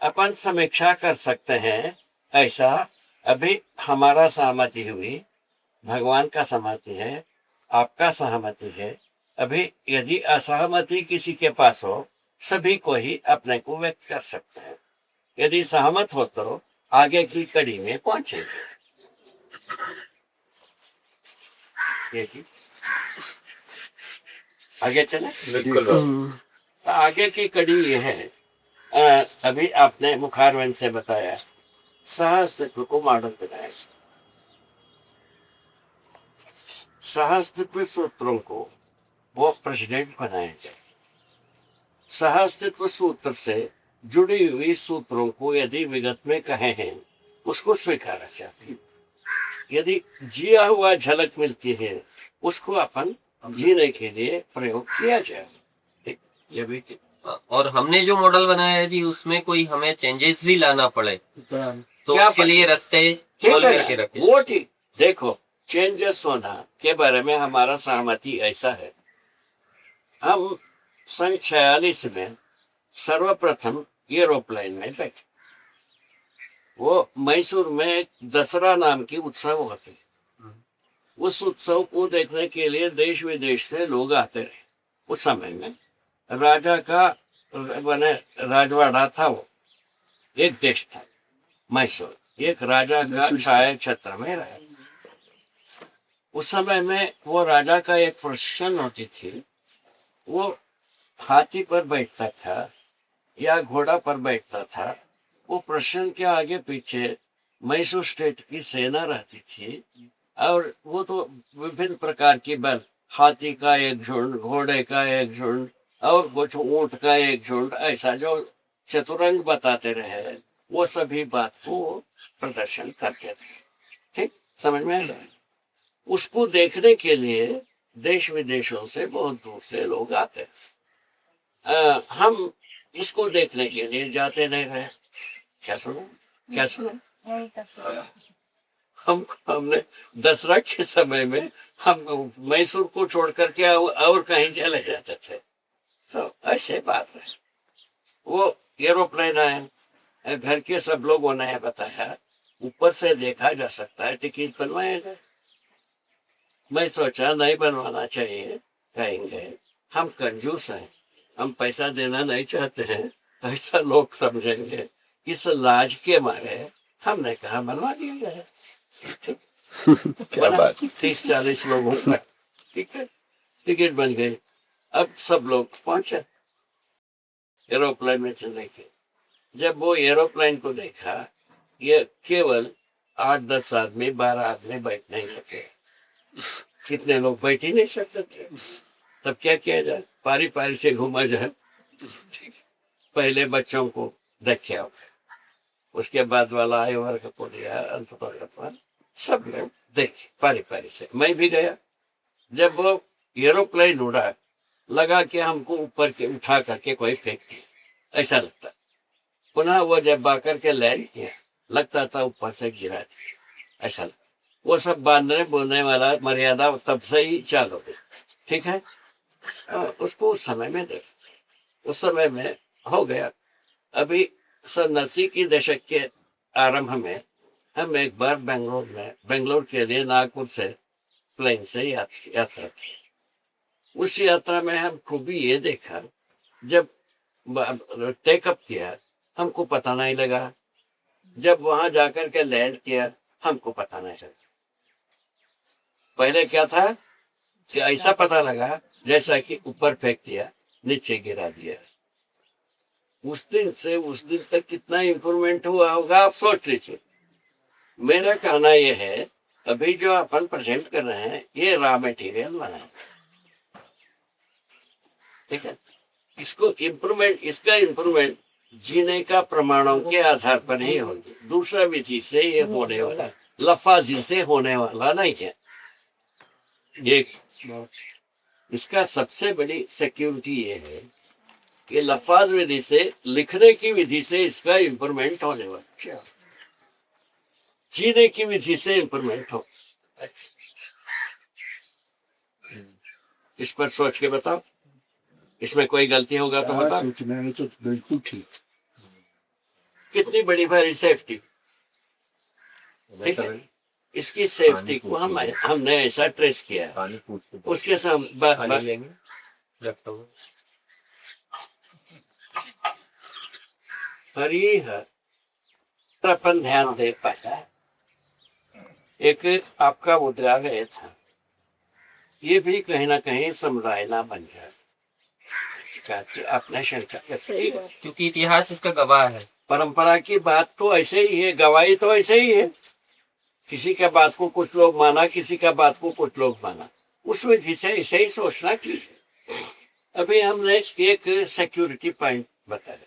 अपन समीक्षा कर सकते हैं। ऐसा अभी हमारा सहमति हुई, भगवान का सहमति है, आपका सहमति है। अभी यदि असहमति किसी के पास हो, सभी को ही अपने को व्यक्त कर सकते हैं। यदि सहमत हो तो आगे की कड़ी में पहुंचेंगे। आगे चले। बिल्कुल। आगे की कड़ी ये है, अभी आपने मुखारविंद से बताया, सहअस्तित्व को मॉडल बनाया। सहअस्तित्व सूत्रों को वो प्रेसिडेंट बनाया जाए। सहअस्तित्व सूत्र से जुड़ी हुई सूत्रों को यदि विगत में कहे हैं, उसको स्वीकारा जाए। यदि जिया हुआ झलक मिलती है, उसको अपन जीने के लिए प्रयोग किया जाए। ठीक, ये भी। और हमने जो मॉडल बनाया है यदि उसमें कोई हमें चेंजेस भी लाना पड़े तो क्या उसके लिए रास्ते खोल करके रखे। वो ठीक। देखो, चेंजेस होना के बारे में हमारा सहमति ऐसा है, हम सन 46 में सर्वप्रथम एरोप्लेन में बैठे। वो मैसूर में एक दसरा नाम की उत्सव होती है। उस उत्सव को देखने के लिए देश विदेश से लोग आते रहे। उस समय में राजा का बने राजवाड़ा था, वो एक देश था मैसूर, एक राजा का छाया छत्र में रहे। उस समय में वो राजा का एक प्रश्न होती थी, वो हाथी पर बैठता था या घोड़ा पर बैठता था। वो प्रश्न के आगे पीछे मैसूर स्टेट की सेना रहती थी, और वो तो विभिन्न प्रकार की बल, हाथी का एक झुंड, घोड़े का एक झुंड और कुछ ऊंट का एक झुंड, ऐसा जो चतुरंग बताते रहे, वो सभी बात को प्रदर्शन करते रहे। ठीक, समझ में आ रहा है? उसको देखने के लिए देश विदेशों से बहुत दूर से लोग आते हैं। हम उसको देखने के लिए जाते नहीं रहे। क्या सुनो हमने दसरा के समय में हम मैसूर को छोड़ करके और कहीं चले जाते थे। तो ऐसे बात है। वो एरोप्लेन आए, घर के सब लोगों ने बताया ऊपर से देखा जा सकता है, टिकट बनवाया जाए। मैं सोचा नहीं बनवाना चाहिए, कहेंगे हम कंजूस हैं, हम पैसा देना नहीं चाहते हैं, ऐसा लोग समझेंगे। इस लाज के मारे हमने कहा बनवा दिया जाए। क्या बात। 30-40 लोगों का ठीक है, टिकट बन गई। अब सब लोग पहुंचे एरोप्लेन में चलने के। जब वो एरोप्लेन को देखा, ये केवल 8-10 आदमी, 12 आदमी बैठ नहीं सके। कितने लोग बैठ ही नहीं सकते थे। तब क्या किया जाए, पारी पारी से घूमा जाए। ठीक, पहले बच्चों को देखे, उसके बाद वाला आयु वर्ग को दिया, अंत पर सब लोग देखे पारी पारी से। मैं भी गया। जब वो एरोप्लेन उड़ा, लगा कि हमको ऊपर के उठा करके कोई फेंक दिया, ऐसा लगता। पुनः वो जब आकर के लैंड किया, लगता था ऊपर से गिरा दिया, ऐसा लगता। वो सब बांधने बोलने वाला मर्यादा तब से ही चालू हो गई। ठीक है, उसको उस समय में देख, उस समय में हो गया। अभी सन 80 की दशक के आरंभ में हम एक बार बेंगलोर के लिए नागपुर से प्लेन से यात्रा की। उस यात्रा में हम खूबी ये देखा, जब टेकअप किया हमको पता नहीं लगा, जब वहां जाकर के लैंड किया हमको पता नहीं चला। पहले क्या था कि ऐसा पता लगा जैसा कि ऊपर फेंक दिया, नीचे गिरा दिया। उस दिन से उस दिन तक कितना इंप्रूवमेंट हुआ होगा, आप सोच लीजिए। मेरा कहना यह है, अभी जो अपन प्रेजेंट कर रहे हैं ये रॉ मटेरियल बना है। ठीक है, इसको इम्प्रूवमेंट, इसका इम्प्रूवमेंट जीने का प्रमाणों के आधार पर ही होगी। दूसरा विधि से ये होने वाला, लफाजी से होने वाला नहीं है। एक इसका सबसे बड़ी सिक्योरिटी ये है कि लफाज विधि से, लिखने की विधि से इसका इम्प्रूवमेंट होने वाला, क्या जीने की विधि से इम्प्रूवमेंट हो। इस पर सोच के बताओ, इसमें कोई गलती होगा तो बताओ। सोचना है तो बिल्कुल ठीक। कितनी बड़ी भारी सेफ्टी, ठीक है। इसकी सेफ्टी को हमने ऐसा ट्रेस किया, उसके सामने पर ये है पर अपन ध्यान दे पाया। एक आपका मुद्रा गया था, ये भी कहीं ना कहीं समुदाय ना बन जाए, अपने शंका कैसे, क्योंकि इतिहास इसका गवाह है। परंपरा की बात तो ऐसे ही है, गवाही तो ऐसे ही है। किसी का बात को कुछ लोग माना, किसी का बात को कुछ लोग माना, उस विधि से ऐसे ही सोचना चाहिए। अभी हमने एक सिक्योरिटी पॉइंट बताया,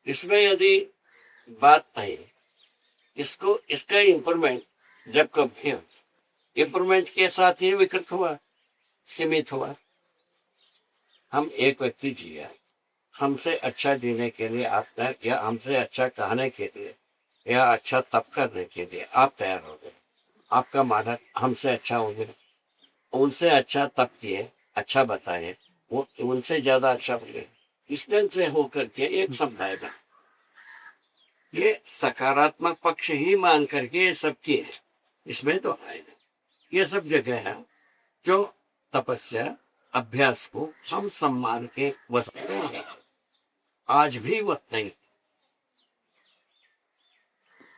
इसमें यदि बात है इसको, इसका इम्प्रूवमेंट जब कभी हो, इम्प्रूवमेंट के साथ ही विकृत हुआ, सीमित हुआ। हम एक व्यक्ति जिया, हमसे अच्छा जीने के लिए आप तैयार, या हमसे अच्छा कहने के लिए या अच्छा तप करने के लिए आप तैयार हो गए, आपका मानक हमसे अच्छा हो गया, उनसे अच्छा तप किए, अच्छा बताए, वो उनसे ज्यादा अच्छा हो गए, इस ढंग से होकर के एक समुदाय बना। ये सकारात्मक पक्ष ही मान करके ये सब किए, इसमें तो है ये सब जगह है जो तपस्या अभ्यास को हम सम्मान के वस्तु हैं। आज भी वह नहीं,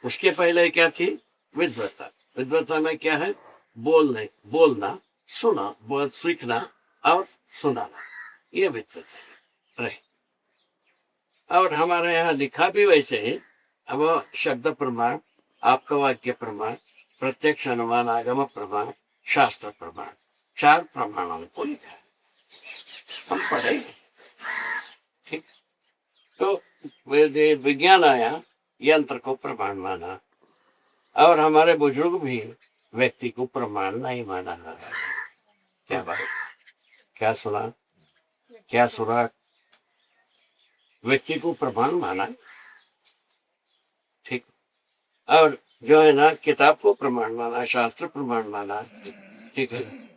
उसके पहले क्या थी? विद्वता। विद्वता में क्या है? बोलना, सुना, बोल सीखना और सुनाना, ये विद्वता रहे। और हमारे यहाँ लिखा भी वैसे ही, अब शब्द प्रमाण, आपका वाक्य प्रमाण, प्रत्यक्ष अनुमान आगम प्रमाण, शास्त्र प्रमाण, 4 प्रमाणों को लिखा है, हम पढ़ेंगे, ठीक। तो विज्ञान आया, यंत्र को प्रमाण माना, और हमारे बुजुर्ग भी व्यक्ति को प्रमाण नहीं माना। क्या बात, क्या सुना, क्या सुना, व्यक्ति को प्रमाण माना, ठीक। और जो है ना, किताब को प्रमाण माना, शास्त्र प्रमाण माना, ठीक है।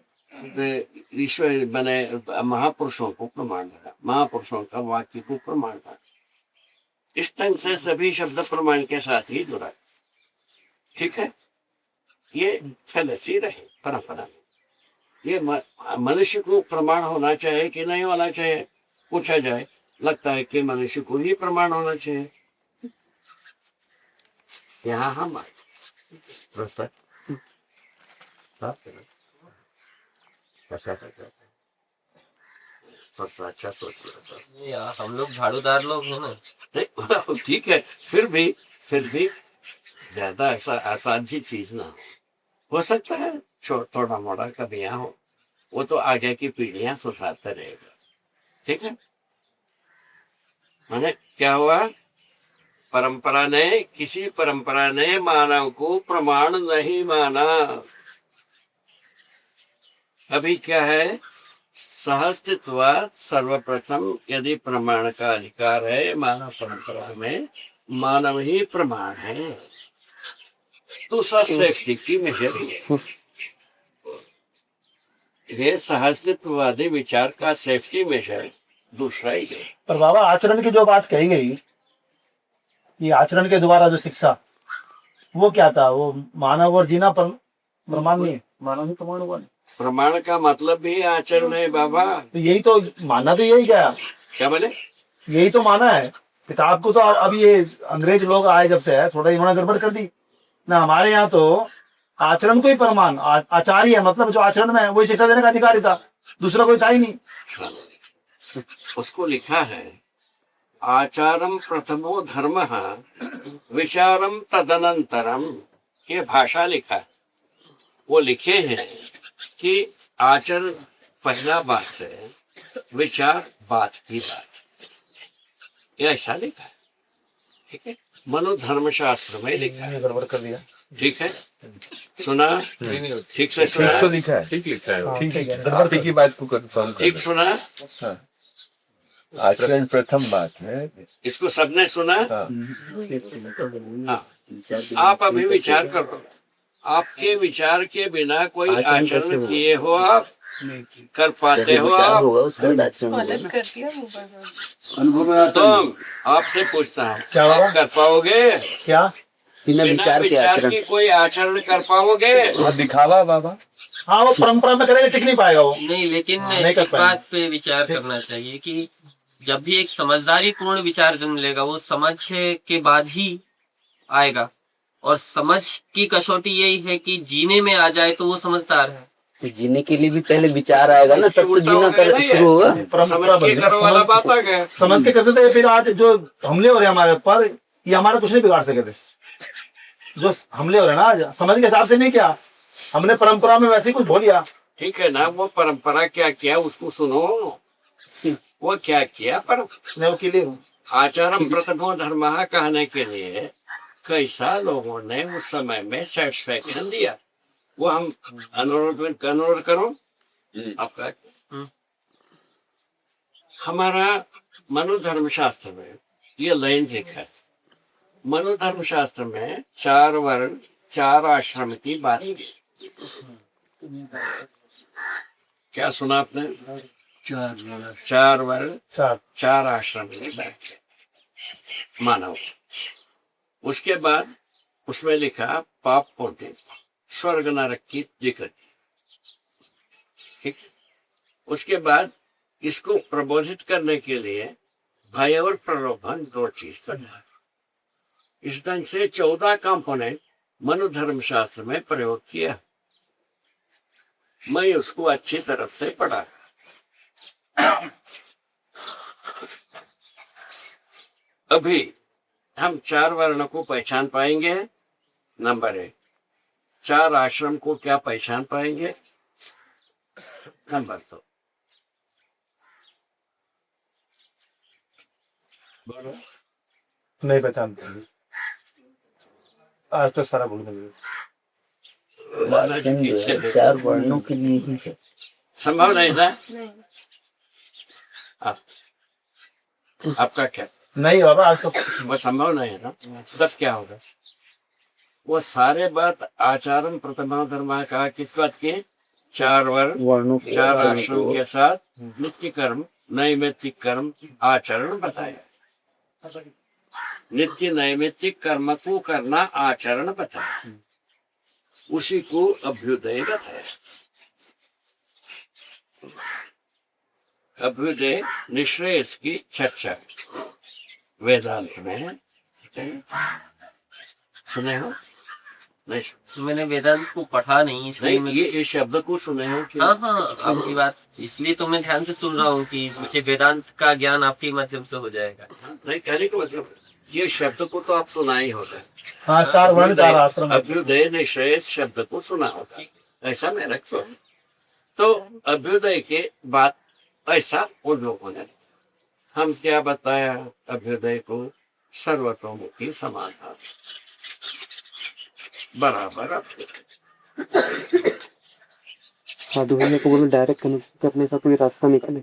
ईश्वर बने महापुरुषों को प्रमाण माना, महापुरुषों का वाक्य को प्रमाण माना। इस ढंग से सभी शब्द प्रमाण के साथ ही जुड़ा, ठीक है। ये फैलेसी रहे परंपरा में। ये मनुष्य को प्रमाण होना चाहिए कि नहीं होना चाहिए, पूछा जाए, लगता है कि मनुष्य को ही प्रमाण होना चाहिए। यहाँ हम अच्छा सोच, हम लोग झाड़ूदार लोग हैं ना, ठीक है, फिर भी ज्यादा ऐसा असाध्य चीज ना हो सकता है, थोड़ा मोड़ा कभी यहाँ हो, वो तो आगे की पीढ़ियां सुधारते रहेगा, ठीक है। मैंने क्या हुआ, किसी परंपरा ने मानव को प्रमाण नहीं माना। अभी क्या है, सहअस्तित्वाद सर्वप्रथम यदि प्रमाण का अधिकार है मानव परंपरा में, मानव ही प्रमाण है, तो सेफ्टी की मेजर है। ये सहअस्तित्ववादी विचार का सेफ्टी मेजर दूसरा ही है। पर बाबा, आचरण की जो बात कही गई, ये आचरण के द्वारा जो शिक्षा, वो क्या था? वो मानव और जीना प्रमाण नहीं है, मानव ही प्रमाण हुआ। प्रमाण का मतलब भी आचरण है बाबा। तो यही तो माना, तो यही क्या बोले, यही तो माना है। किताब को तो अब ये अंग्रेज लोग आए जब से है, थोड़ा इन्होंने गड़बड़ कर दी ना। हमारे यहाँ तो आचरण को ही प्रमाण, आचार्य है, मतलब जो आचरण में है वही शिक्षा देने का अधिकारी था, दूसरा कोई था ही नहीं। उसको लिखा है, आचारम प्रथमो धर्म विचारम तदनंतरम, ये भाषा लिखा, वो लिखे हैं कि आचरण पहला बात है, विचार बात की बात, ये ऐसा लिखा है, ठीक है। मनोधर्म शास्त्र में लिखा है, गड़बड़ कर दिया, ठीक है। सुना, ठीक से सुना, तो लिखा है, ठीक लिखा है, ठीक है, ठीक ही बात को कंफर्म, ठीक सुना। आचरण प्रथम बात है, इसको सबने सुना। हाँ, आप अभी विचार करो, आपके विचार के बिना कोई आचरण किए हो आप, कर पाते हो विचार आप? होगा उसका आचरण होगा अलग ना। कर दिया मोबाइल। अनुभव में आता है। तुम आपसे पूछता हूँ, क्या होगा? आप कर पाओगे? क्या? बिना बिना विचार के विचार आचरण। की कोई आचरण कर पाओगे? हाँ, दिखावा बाबा। हाँ, वो परंपरा में करेगा, टिक नहीं पाएगा वो। नहीं, लेकिन नहीं कर एक पाएंगे। बात पे विचार करना चाहिए कि जब भी एक समझदारी पूर्ण विचार जन्म लेगा वो समझ के बाद ही आएगा, और समझ की कसौटी यही है कि जीने में आ जाए तो वो समझदार है। तो जीने के लिए भी पहले विचार आएगा ना, तब तो उल्टा जीना हो गया ना ये। शुरू होगा। परंपरा समझ बन के गई। करो वाला बात आ गया। समझ के करते थे, फिर आज जो हमले हो रहे हैं हमारे ऊपर, ये हमारा कुछ नहीं बिगाड़ सके थे। जो हमले हो रहे हैं ना आज, समझ के हिसाब से नहीं किया हमने, परंपरा में वैसे ही कुछ बोलिया। ठीक है ना, वो परंपरा क्या किया उसको सुनो, वो क्या किया। पर मैं वो के लिए हूँ। आचारम प्रथमो धर्म कहने के लिए कैसा लोगों ने उस समय में सेटिस्फेक्शन दिया, वो हम अनुरोध करो आपका। हमारा मनुधर्म शास्त्र में ये लाइन लिखा है, मनुधर्म शास्त्र में 4 वर्ण 4 आश्रम की बात की। क्या सुना आपने? 4 वर्ण 4 आश्रम की बात की मानव। उसके बाद उसमें लिखा पाप पुण्य स्वर्ग नरक की जिक्र। ठीक। उसके बाद इसको प्रबोधित करने के लिए भय और प्रलोभन 2 चीज करना। इस ढंग से 14 कंपोनेंट मनुधर्म शास्त्र में प्रयोग किया। मैं उसको अच्छी तरफ से पढ़ा। अभी हम 4 वर्णों को पहचान पाएंगे। नंबर 1, 4 आश्रम को क्या पहचान पाएंगे? नंबर 2, नहीं पहचानते, आज तो सारा भूल गए। आचरण जो है 4 वर्णों के लिए ही है। संभव नहीं ना? नहीं। आपका क्या? नहीं बाबा, आज तो वो संभव नहीं है ना। तब क्या होगा? वो सारे बात आचारम प्रथमा धर्म कहा किस बात की? 4 वर्ण वर्णों के 4 आचरण आश्रम को के साथ नित्य कर्म नैमित्तिक कर्म आचरण बताया। नित्य नैमित्तिक कर्म को करना आचरण बताया, उसी को अभ्युदय बताया। अभ्युदय निश्रेयस की चर्चा वेदांत में सुने हो? नहीं मैंने वेदांत को पढ़ा नहीं, इसलिए नहीं, ये शब्द को सुने हो कि? हाँ हाँ, आपकी बात इसलिए तो मैं ध्यान से सुन रहा हूँ कि मुझे वेदांत का ज्ञान आपके माध्यम से हो जाएगा। नहीं, कहने का मतलब ये शब्द को तो आप सुना ही होगा। हाँ, 4 वर्ण 4 आश्रम। अभ्युदय निश्रेय शब्द को सुना होगा, ऐसा मेरा सोच। तो अभ्युदय के बाद ऐसा उन लोगों ने हम क्या बताया? अभ्युदय को सर्वतोमुखी समाधान बराबर अभ्युदय। साधु भैया को बोलो डायरेक्ट कनेक्ट करने का कोई रास्ता निकाले।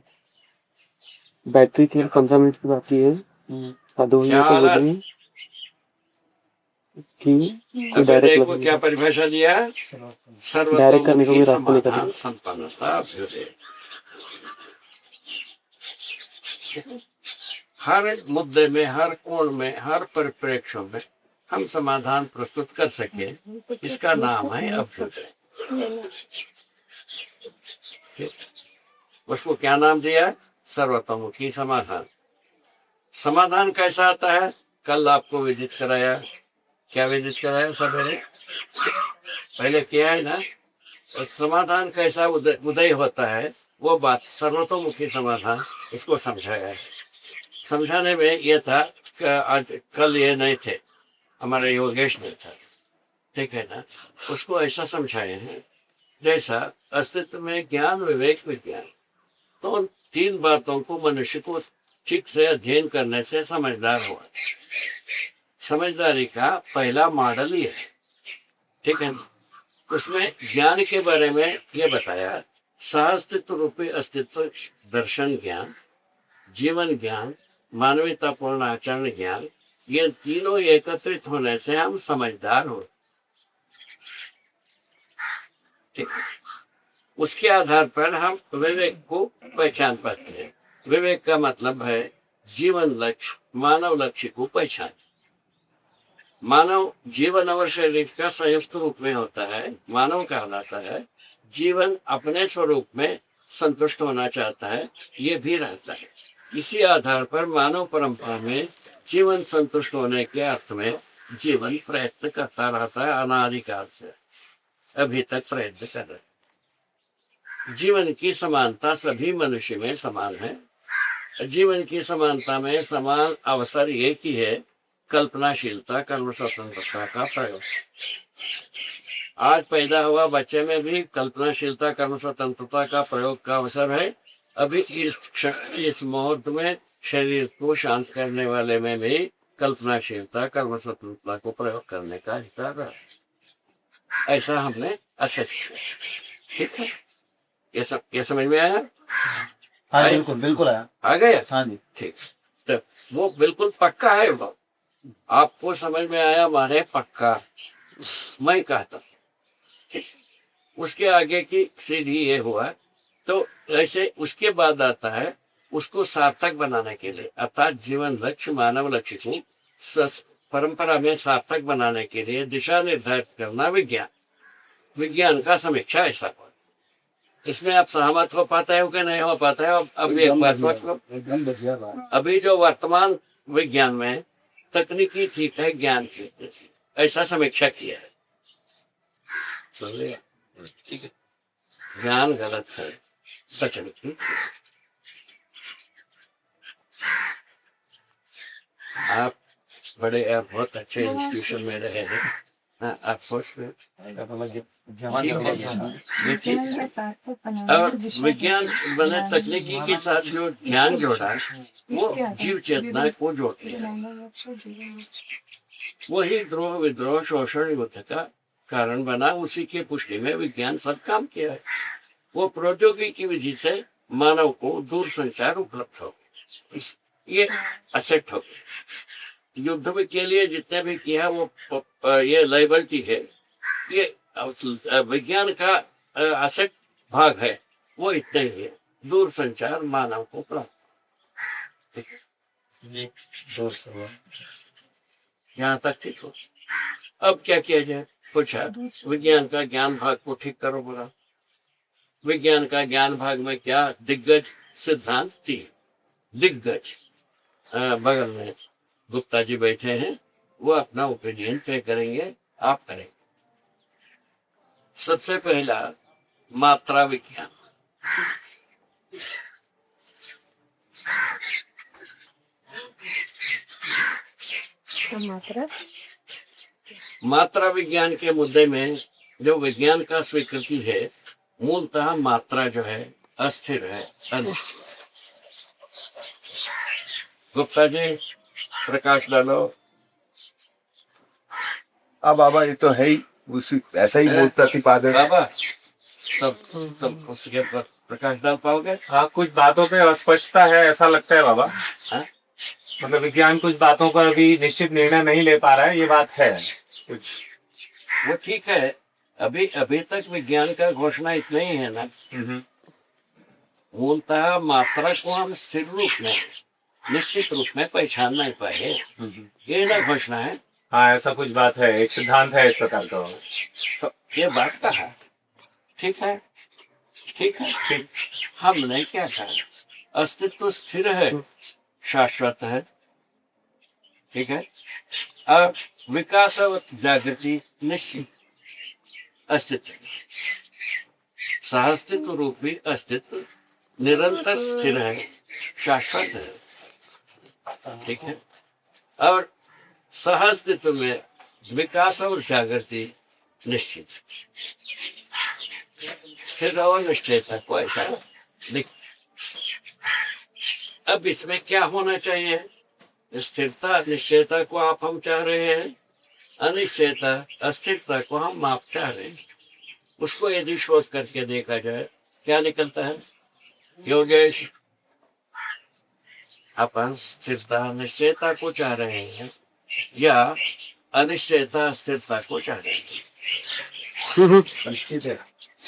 बैटरी केवल 15 मिनट की बाकी है। साधु भैया को बोलिए कि अभ्युदय को क्या परिभाषा दिया? डायरेक्ट करने का कोई सर्वतोमुखी रास्ता समाधान निकाले। संपन्नता अभ्युदय। हर मुद्दे में, हर कोण में, हर परिप्रेक्ष्य में हम समाधान प्रस्तुत कर सके, इसका नाम है अभ्युदय। उसको क्या नाम दिया? सर्वतोमुखी समाधान। समाधान कैसा आता है? कल आपको विजिट कराया। क्या विजिट कराया? सवेरे पहले किया है ना। और समाधान कैसा उदय होता है, वो बात सर्वतोमुखी समाधान, इसको समझाया है। समझाने में ये था कि आज कल ये नहीं थे, हमारे योगेश नहीं था, ठीक है ना। उसको ऐसा समझाए हैं जैसा अस्तित्व में ज्ञान, विवेक, विज्ञान, तो उन 3 बातों को मनुष्य को ठीक से अध्ययन करने से समझदार हुआ। समझदारी का पहला मॉडल ये है, ठीक है ना। उसमें ज्ञान के बारे में ये बताया, सहअस्तित्व रूपी अस्तित्व दर्शन ज्ञान, जीवन ज्ञान, मानवीयतापूर्ण आचरण ज्ञान, ये तीनों एकत्रित होने से हम समझदार हो। ठीक है। उसके आधार पर हम विवेक को पहचान पाते हैं। विवेक का मतलब है जीवन लक्ष्य, मानव लक्ष्य को पहचान। मानव जीवन और शरीर का संयुक्त रूप में होता है, मानव कहलाता है। जीवन अपने स्वरूप में संतुष्ट होना चाहता है, ये भी रहता है। इसी आधार पर मानव परंपरा में जीवन संतुष्ट होने के अर्थ में जीवन प्रयत्न करता रहता है, अनादिकाल से अभी तक प्रयत्न कर रहे हैं। जीवन की समानता सभी मनुष्य में समान है। जीवन की समानता में समान अवसर एक ही है, कल्पनाशीलता, कर्म स्वतंत्रता का प्रयोग। आज पैदा हुआ बच्चे में भी कल्पनाशीलता, कर्म स्वतंत्रता का प्रयोग का अवसर है। अभी इस क्षण, इस मुहूर्त में शरीर को शांत करने वाले में भी कल्पनाशीलता, कर्म स्वतंत्रता को प्रयोग करने का अधिकार है। ऐसा हमने असेस किया। ठीक है, ये समझ में आया? हाँ आए? बिल्कुल बिल्कुल आया। आ गया? हाँ जी। ठीक, तो वो बिल्कुल पक्का है। वो आपको समझ में आया माने पक्का, मैं कहता हूं। ठीक, उसके आगे की सीढ़ी ये हुआ। तो ऐसे उसके बाद आता है उसको सार्थक बनाने के लिए, अर्थात जीवन लक्ष्य, मानव लक्ष्य को परंपरा में सार्थक बनाने के लिए दिशा निर्धारित करना विज्ञान। विज्ञान का समीक्षा ऐसा हुआ। इसमें आप सहमत हो पाता है कि नहीं हो पाता है? अब एक बात सोचो, अभी जो वर्तमान विज्ञान में तकनीकी ठीक है, ज्ञान ठीक है, ऐसा समीक्षा किया है। समझे? ठीक है, ज्ञान गलत है, तकनीकी। आप बड़े बहुत अच्छे इंस्टीट्यूशन में रहे हैं। हाँ, आप सोच रहे और विज्ञान मैंने तकनीकी के साथ जो ज्ञान जोड़ा वो जीव चेतना को जोड़ते हैं। वही द्रोह, विद्रोह, शोषण, युद्ध का कारण बना। उसी के पुष्टि में विज्ञान सब काम किया है। वो प्रौद्योगिकी की विधि से मानव को दूर संचार उपलब्ध हो, ये असेट हो। युद्ध के लिए जितने भी किया वो ये लाइबिलिटी है, ये विज्ञान का असेट भाग है, वो इतना ही है। दूर संचार मानव को प्राप्त। यहाँ तक ठीक हो। अब क्या किया जाए? पूछा विज्ञान का ज्ञान भाग को ठीक करो। बोला विज्ञान का ज्ञान भाग में क्या दिग्गज सिद्धांत थी। दिग्गज बगल में गुप्ता जी बैठे हैं, वो अपना ओपिनियन पे करेंगे, आप करेंगे। सबसे पहला मात्रा विज्ञान। मात्रा विज्ञान के मुद्दे में जो विज्ञान का स्वीकृति है, मूलतः मात्रा जो है अस्थिर है, अनिश्चित। गुप्ता जी प्रकाश डालो। अब बाबा ये तो है ही, उसी ऐसा ही बोलता प्रतिपादन। बाबा तब उसके पर प्रकाश डाल पाओगे? हाँ, कुछ बातों पे अस्पष्टता है ऐसा लगता है बाबा। हाँ? मतलब विज्ञान कुछ बातों पर अभी निश्चित निर्णय नहीं ले पा रहा है, ये बात है कुछ। वो ठीक है, अभी तक विज्ञान का घोषणा इतना ही है ना। मूलतः मात्रा को हम स्थिर रूप में, निश्चित रूप में पहचान नहीं पाए, ये ना घोषणा है। हाँ, ऐसा कुछ बात है, एक सिद्धांत है इस प्रकार का। तो ये बात कहा, ठीक है, ठीक है, ठीक। हमने क्या कहा? अस्तित्व स्थिर है, शाश्वत है, ठीक है। अब विकास और जागृति निश्चित अस्तित्व, सहअस्तित्व रूपी अस्तित्व निरंतर स्थिर है, शाश्वत है, ठीक है। और सहअस्तित्व में विकास और जागृति निश्चित, स्थिर और निश्चयता को ऐसा दिख। अब इसमें क्या होना चाहिए? स्थिरता, निश्चयता को आप हम चाह रहे हैं, अनिश्चयता, अस्थिरता को हम माप चाह रहे हैं। उसको यदि शोध करके देखा जाए क्या निकलता है? योगेश, अपन स्थिरता, निश्चयता को चाह रहे हैं या अनिश्चयता, अस्थिरता को चाह रहे हैं?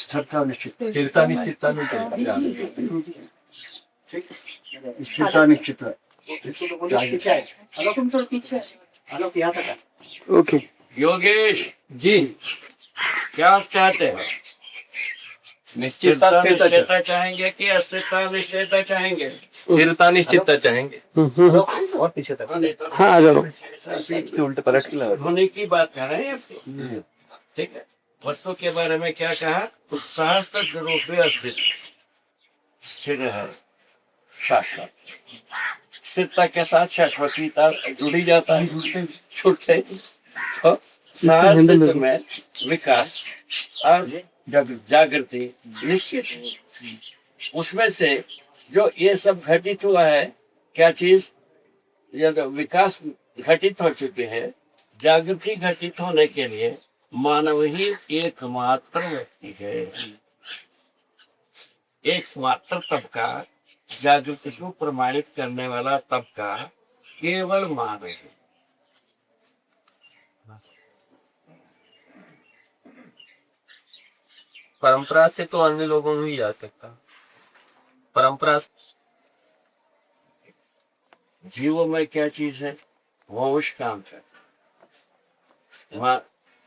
स्थिरता निश्चित स्थिरता निश्चितता नहीं चाहिए। स्थिरता निश्चित है। ओके। योगेश जी क्या आप चाहते हैं? निश्चितता स्थिरता स्थिरता निश्चितता चाहेंगे कि अस्थिरता निश्चितता चाहेंगे? स्थिरता निश्चितता चाहेंगे। और पीछे तक हाँ आ जाओ। उल्टे पलट के लगा। होने की बात कर रहे हैं आप। ठीक है, वस्तु के बारे में क्या कहा? उत्साहस्थ रूप में स्थिर है, शाश्वत। स्थिरता के साथ शाश्वतीता जुड़ी जाता है, छूटते तो सहस्तित्व में विकास और जागृति निश्चित है। उसमें से जो ये सब घटित हुआ है, क्या चीज? जब विकास घटित हो चुके हैं, जागृति घटित होने के लिए मानव ही एकमात्र व्यक्ति है, एकमात्र तबका, जागृति को प्रमाणित करने वाला तबका केवल मानव है। परंपरा से तो अन्य लोगों में भी जा सकता। परंपरा जीवों में क्या चीज है? वंश काम है,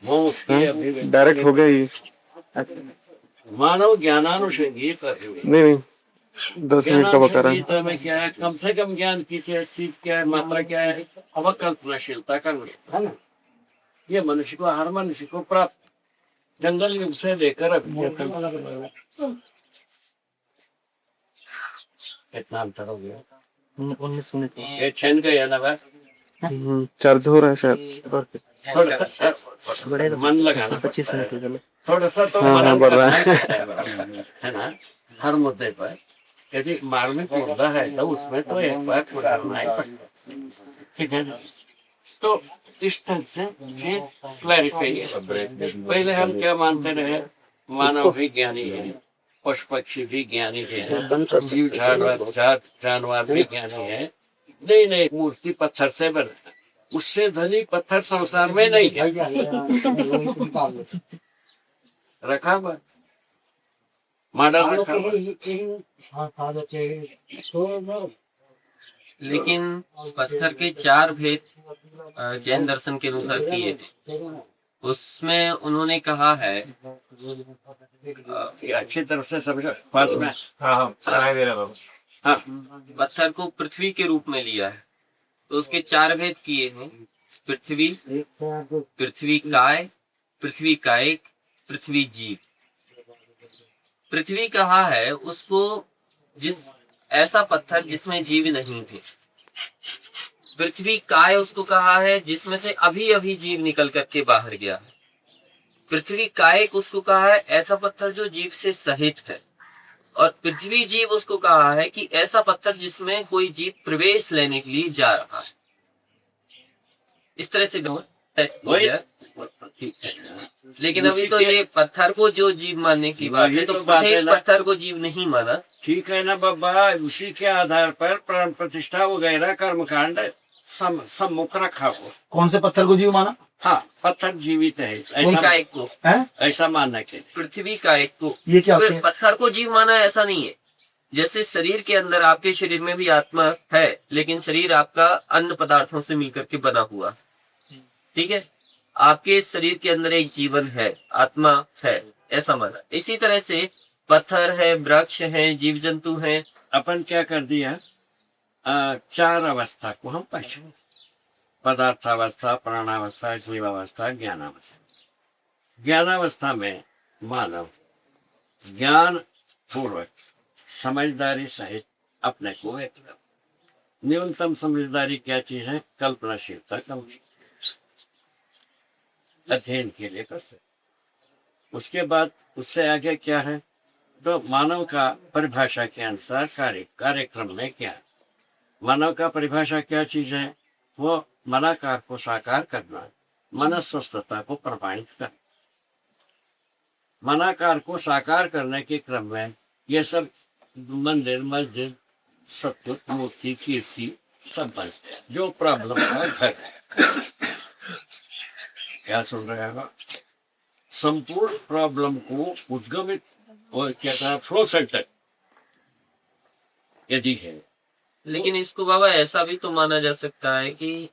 वंश की अभिव्यक्ति। डायरेक्ट हो गया ये। मानव ज्ञानानुषंगी कर हुए। नहीं 10 मिनट का बता रहा है। ज्ञानानुषंगीता में क्या है? कम से कम ज्ञान की चीज क्या है? मात्रा क्या है? अवकल्पनाशीलता का है ना। ये मनुष्य को, हर मनुष्य को प्राप्त जंगल युग से लेकर अभी कितना अंतर हो गया? 19 मिनट। ये छन गया ना भाई। चार्ज हो रहा है शायद। थोड़ा सा मन लगाना, 25 मिनट हो गए। थोड़ा सा तो हाँ, मन बढ़ रहा है ना। हर मुद्दे पर यदि मार्मिक मुद्दा है तो उसमें तो एक बार सुधारना ही पड़ता, ठीक है ना। तो इस ढंग से ये क्लैरिफाई है। पहले हम क्या मानते रहे? मानव भी ज्ञानी है, पशु पक्षी भी ज्ञानी है, जीव जानवर भी ज्ञानी है। नहीं नहीं, मूर्ति पत्थर से बना, उससे धनी पत्थर संसार में नहीं है। रखा हुआ मॉडल रखा हुआ। लेकिन पत्थर के 4 भेद जैन दर्शन के अनुसार किए थे। उसमें उन्होंने कहा है, ये अच्छी तरह से समझो, पास में। हाँ हाँ सुनाई दे रहा बाबू। हाँ, पत्थर को पृथ्वी के रूप में लिया है, तो उसके 4 भेद किए हैं। पृथ्वी, पृथ्वी काय, पृथ्वी कायिक, पृथ्वी जीव। पृथ्वी कहा है उसको जिस ऐसा पत्थर जिसमें जीव नहीं थे। पृथ्वी काय उसको कहा है जिसमें से अभी अभी जीव निकल करके बाहर गया है। पृथ्वी कायिक उसको कहा है ऐसा पत्थर जो जीव से सहित है। और पृथ्वी जीव उसको कहा है कि ऐसा पत्थर जिसमें कोई जीव प्रवेश लेने के लिए जा रहा है। इस तरह से लेकिन अभी तो ये पत्थर को जो जीव मानने की बात है, तो पत्थर को जीव नहीं माना। ठीक है ना बाबा, उसी के आधार पर प्राण प्रतिष्ठा वगैरह कर्मकांड सम्मुख रखा हो। कौन से पत्थर को जीव माना? हाँ, पत्थर जीवित है का एक को है? ऐसा मानना के पृथ्वी का एक को ये क्या तो पत्थर को जीव माना ऐसा नहीं है। जैसे शरीर के अंदर, आपके शरीर में भी आत्मा है, लेकिन शरीर आपका अन्य पदार्थों से मिलकर के बना हुआ, ठीक है। आपके शरीर के अंदर एक जीवन है, आत्मा है, ऐसा माना। इसी तरह से पत्थर है, वृक्ष है, जीव जंतु है। अपन क्या कर दिया, 4 अवस्था को हम पहचान, पदार्थावस्था, प्राणावस्था, जीवावस्था, ज्ञानावस्था। ज्ञानावस्था में मानव ज्ञान पूर्वक समझदारी सहित अपने को व्यक्त कर। न्यूनतम समझदारी क्या चीज है? कल्पनाशीलता कम अध्ययन के लिए कसरत। उसके बाद उससे आगे क्या है? तो मानव का परिभाषा के अनुसार कार्यक्रम में क्या है? मानव का परिभाषा क्या चीज है? वो मनाकार को साकार करना, मनस्वस्थता को प्रमाणित करना। मनाकार को साकार करने के क्रम में ये सब मंदिर, मस्जिद, सत्य, मूर्ति, कीर्ति सब बनते हैं, जो प्रॉब्लम का घर है। क्या सुन रहे हो? संपूर्ण प्रॉब्लम को उद्गमित और क्या कहा फ्लो सेंटर यदि है। लेकिन इसको बाबा ऐसा भी तो माना जा सकता है कि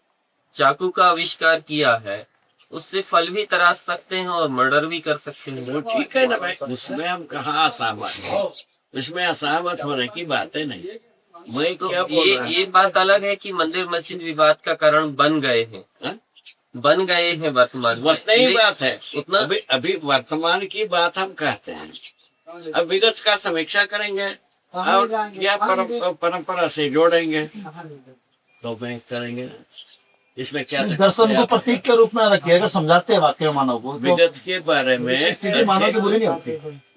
चाकू का आविष्कार किया है, उससे फल भी तराश सकते हैं और मर्डर भी कर सकते हैं। वो ठीक है ना भाई, उसमें हम कहाँ असहमत हैं, इसमें असहमत होने की बातें नहीं। मैं तो क्या बोल रहा ये बात अलग है कि मंदिर मस्जिद विवाद का कारण बन गए हैं, हाँ? बन गए हैं वर्तमान में। उतना ही बात है, उतना अभी वर्तमान की बात हम कहते हैं। अब विगत का समीक्षा करेंगे और क्या परंपरा से जोड़ेंगे तो मैं करेंगे। इसमें क्या दर्शन को प्रतीक के रूप में रखे, अगर समझाते हैं वाक्य में मानव को तो विगत के बारे में स्थिति मानव की बुरी नहीं होती।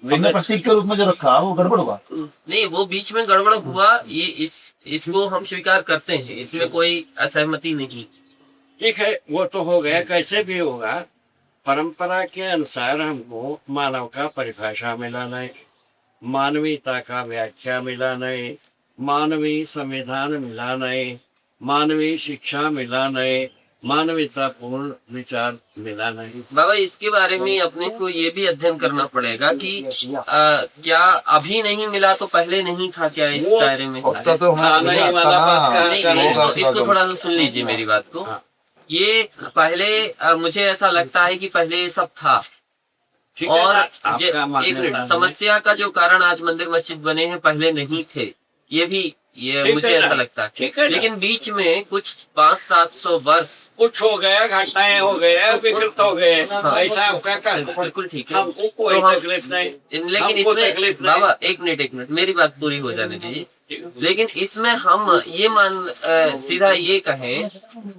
हमने प्रतीक के रूप में जो रखा वो गड़बड़ होगा। नहीं, वो बीच में गड़बड़ हुआ, ये इसको हम स्वीकार करते हैं, इसमें कोई असहमति नहीं। ठीक है, वो तो हो गया, कैसे भी होगा। परंपरा के अनुसार हमको मानव का परिभाषा मिलाना है, मानवीयता का व्याख्या मिलाना है, मानवीय संविधान मिलाना है, मानवीय शिक्षा मिलाना है, मानवीयता पूर्ण विचार मिलाना है। बाबा इसके बारे में अपने को ये भी अध्ययन करना पड़ेगा कि क्या अभी नहीं मिला तो पहले नहीं था क्या इस दायरे में? नहीं वाला बात नहीं, इसको थोड़ा सा सुन लीजिए मेरी बात को। ये पहले मुझे ऐसा लगता है कि पहले ये सब था, और एक समस्या का जो कारण आज मंदिर मस्जिद बने हैं पहले नहीं थे, ये मुझे ऐसा लगता है। लेकिन बीच में कुछ 500-700 वर्ष कुछ हो गया, घटनाएं हो गए, विकृत हो गए, ऐसा आपका कहना बिल्कुल ठीक है। हमको कोई तकलीफ नहीं। लेकिन इसमें बाबा एक मिनट मेरी बात पूरी हो जाने दीजिए। लेकिन इसमें हम ये सीधा ये कहें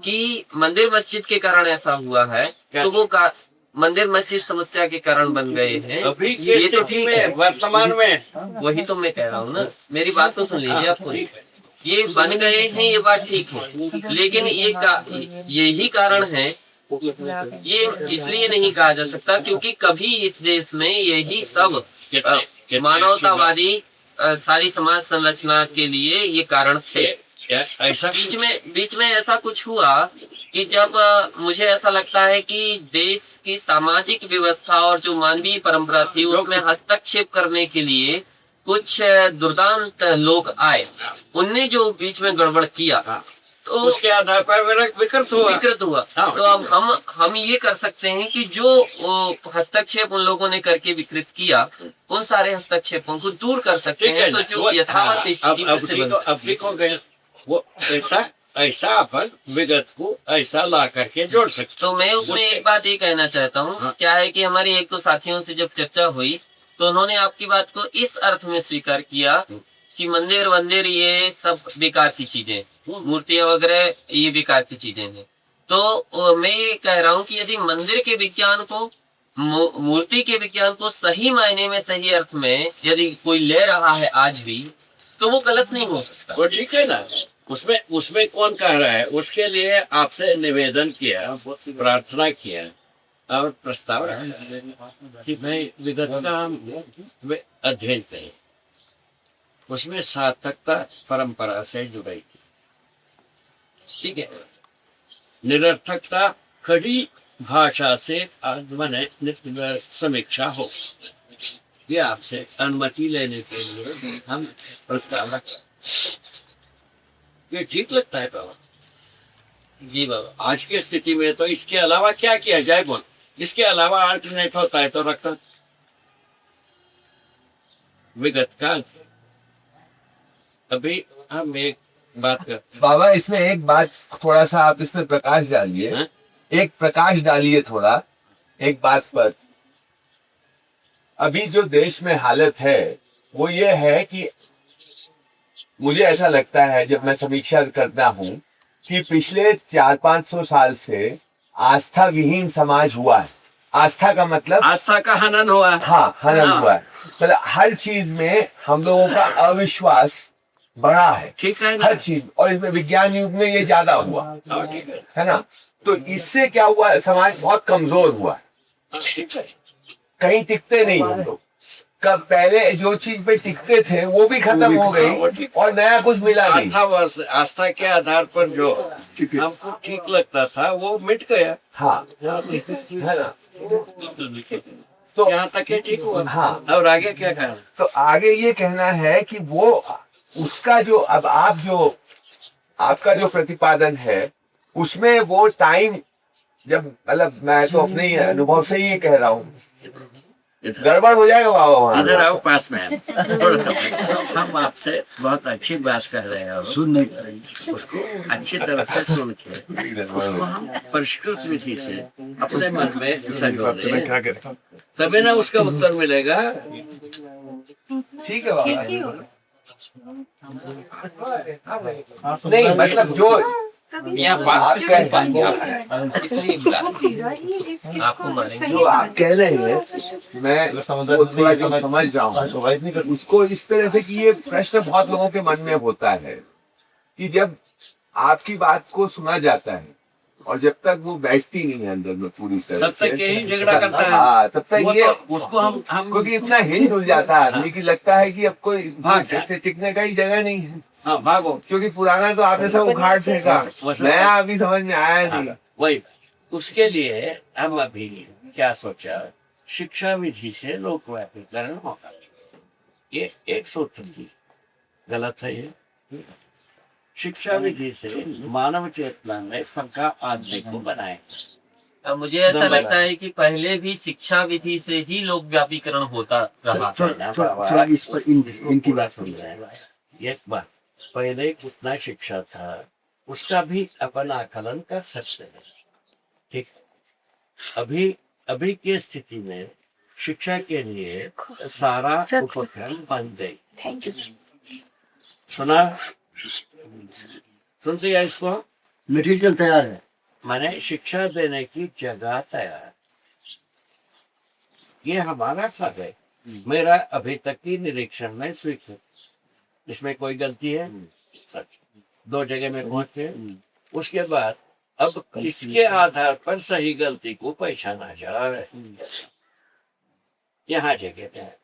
कि मंदिर मस्जिद के कारण ऐसा हुआ है, तो वो मंदिर मस्जिद समस्या के कारण बन गए हैं। अभी ये तो ठीक है, वर्तमान में वही तो मैं कह रहा हूँ ना, मेरी बात तो सुन लीजिए आप पूरी। ये बन गए हैं, ये बात ठीक है, लेकिन यही कारण है, ये इसलिए नहीं कहा जा सकता क्योंकि कभी इस देश में यही सब मानवतावादी सारी समाज संरचना के लिए ये कारण थे। ऐसा बीच में ऐसा कुछ हुआ कि जब मुझे ऐसा लगता है कि देश की सामाजिक व्यवस्था और जो मानवीय परंपरा थी उसमें हस्तक्षेप करने के लिए कुछ दुर्दांत लोग आए, उनने जो बीच में गड़बड़ किया तो उसके आधार पर विकृत हुआ। तो अब हम ये कर सकते हैं कि जो हस्तक्षेप उन लोगों ने करके विकृत किया, उन सारे हस्तक्षेपों को दूर कर सकते हैं, तो जो यथावत स्थिति हो गए वो ऐसा अपन विगत को ऐसा ला करके जोड़ सकते। तो मैं उसमें एक बात ये कहना चाहता हूँ, क्या है कि हमारी एक दो साथियों से जब चर्चा हुई तो उन्होंने आपकी बात को इस अर्थ में स्वीकार किया कि मंदिर वंदिर ये सब बेकार की चीजें, मूर्तियां वगैरह ये बेकार की चीजें हैं। तो मैं ये कह रहा हूँ कि यदि मंदिर के विज्ञान को, मूर्ति के विज्ञान को सही मायने में, सही अर्थ में यदि कोई ले रहा है आज भी, तो वो गलत नहीं हो सकता। वो ठीक है ना, उसमें कौन कह रहा है, उसके लिए आपसे निवेदन किया, प्रार्थना किया और प्रस्ताव रखा कि भाई विगत का हम अध्ययन करें, उसमें सार्थकता परंपरा से जुड़ेगी, ठीक है, निरर्थकता खड़ी भाषा से माने समीक्षा हो। ये आपसे अनुमति लेने के लिए हम प्रस्ताव रखते। ये ठीक लगता है बाबा? जी बाबा, आज की स्थिति में तो इसके अलावा क्या किया जाए बोल, इसके अलावा अल्टरनेट होता है तो रखना विगत काल। अभी हम एक बात करते बाबा, इसमें एक बात थोड़ा सा आप इसमें प्रकाश डालिए, हैं? एक प्रकाश डालिए थोड़ा एक बात पर। अभी जो देश में हालत है वो ये है कि मुझे ऐसा लगता है, जब मैं समीक्षा करता हूँ, कि पिछले 400-500 साल से आस्था विहीन समाज हुआ है। आस्था का मतलब आस्था का हनन हुआ है। हाँ, हनन हुआ है। मतलब हर चीज में हम लोगों का अविश्वास बढ़ा है, ठीक है ना? हर चीज, और इसमें विज्ञान युग में ये ज्यादा हुआ है ना। तो इससे क्या हुआ, समाज बहुत कमजोर हुआ है, कहीं टिकते नहीं हम लोग। कब पहले जो चीज पे टिकते थे वो भी खत्म हो गई और नया कुछ मिला नहीं। आस्था के आधार पर जो हमको ठीक लगता था वो मिट गया। हाँ, है ना। तो यहाँ तक ये ठीक हुआ। हाँ। और आगे क्या कहना? तो आगे ये कहना है कि वो उसका जो अब आपका जो प्रतिपादन है उसमें वो टाइम, जब मतलब मैं तो अपने ही अनुभव से ही कह रहा हूँ, गड़बड़ हो जाएगा बाबा वहां। इधर आओ पास में, थोड़ा सा। हम आपसे बहुत अच्छी बात कर रहे हैं, सुनने उसको अच्छी तरह से सुन के उसको हम परिष्कृत विधि से अपने मन में संजोए, तभी ना उसका उत्तर मिलेगा। ठीक है बाबा। नहीं मतलब जो यहाँ पास आप में कह सुन पाएंगे आप, इसलिए बुला रहे। आपको मारेंगे। जो आप कह रहे हैं मैं वो थोड़ा जो समझ रहा हूँ उसको इस तरह से कि ये प्रश्न बहुत लोगों के मन में होता है कि जब आपकी बात को सुना जाता है और जब तक वो बैठती नहीं है अंदर में पूरी तरह तब तक यही झगड़ा करता है। हाँ, तब तक वो ये तो उसको हम क्योंकि इतना हिल डुल जाता है आदमी की, लगता है कि अब कोई भाग जाए। टिकने का ही जगह नहीं है, हाँ भागो। क्योंकि पुराना तो आपने सब उखाड़ फेंका, नया अभी समझ में आया नहीं। वही उसके लिए हम अभी क्या सोचा, शिक्षा विधि से लोक व्यापीकरण होगा। ये एक सूत्र थी, गलत है ये। शिक्षा विधि से मानव चेतना में पक्का आदमी को बनाए। मुझे ऐसा लगता है कि पहले भी शिक्षा विधि से ही लोक व्यापीकरण होता रहा। थोड़ा इस पर इनकी बात सुन रहे हैं। एक बात, पहले कितना शिक्षा था उसका भी अपन आकलन कर सकते हैं, ठीक। अभी की स्थिति में शिक्षा के लिए सारा उपकरण बन गई। सुना, सुनते हैं इसको? मटेरियल तैयार है, माने शिक्षा देने की जगह तैयार। ये हमारा सब है, मेरा अभी तक की निरीक्षण में स्वीकृत। इसमें कोई गलती है? सच। 2 जगह में पहुंचे। उसके बाद अब किसके आधार पर सही गलती को पहचाना जाए, यहाँ जगह है।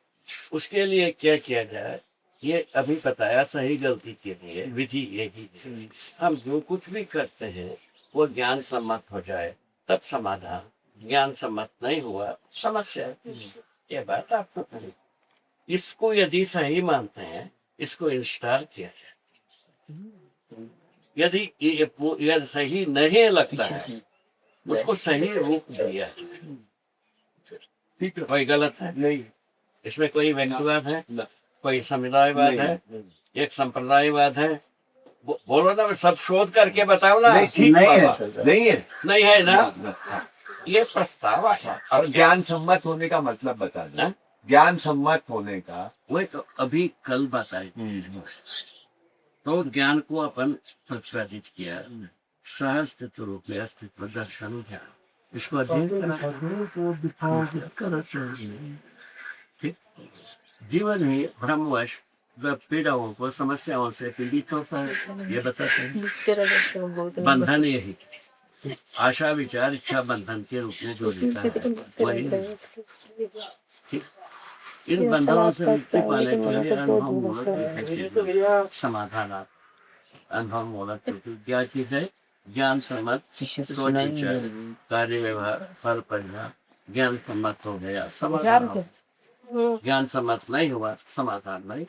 उसके लिए क्या किया जाए, ये अभी बताया। सही गलती के लिए विधि यही है, हम जो कुछ भी करते हैं वो ज्ञान सम्मत हो जाए तब समाधान, ज्ञान सम्मत नहीं हुआ समस्या है। ये बात आपको कही। इसको यदि सही मानते हैं इसको इंस्टॉल किया जाए। यदि ये सही नहीं लगता है उसको सही रूप दिया जाए। ठीक है, कोई गलत है नहीं, इसमें कोई व्यक्तिवाद है, कोई समुदायवाद है, एक संप्रदायवाद है। बोलो ना, सब शोध करके बताओ ना। नहीं, ठीक नहीं है, नहीं है, नहीं है ना। ये प्रस्ताव है। और ज्ञान सम्मत होने का मतलब बता दें। ज्ञान सम्मत होने का वही तो अभी कल बताए। तो ज्ञान को अपन प्रतिपादित किया, सहअस्तित्व रूप में अस्तित्व दर्शन ज्ञान, इसको अध्ययन करना चाहिए। ठीक, जीवन ही भ्रमवश पीड़ाओं को, समस्याओं से पीड़ित होता है, ये बताते हैं। बंधन यही, आशा विचार इच्छा बंधन के रूप में जो लेता है वही। ठीक, इन बंधनों से मुक्ति पाने के लिए अनुभव मूलक समाधान, अनुभव मूलक क्या चीज है? ज्ञान सम्मत सोच विचार कार्य व्यवहार फल परिणाम ज्ञान सम्मत हो गया, समाधान हो। ज्ञान सम्मत नहीं हुआ, समाधान नहीं।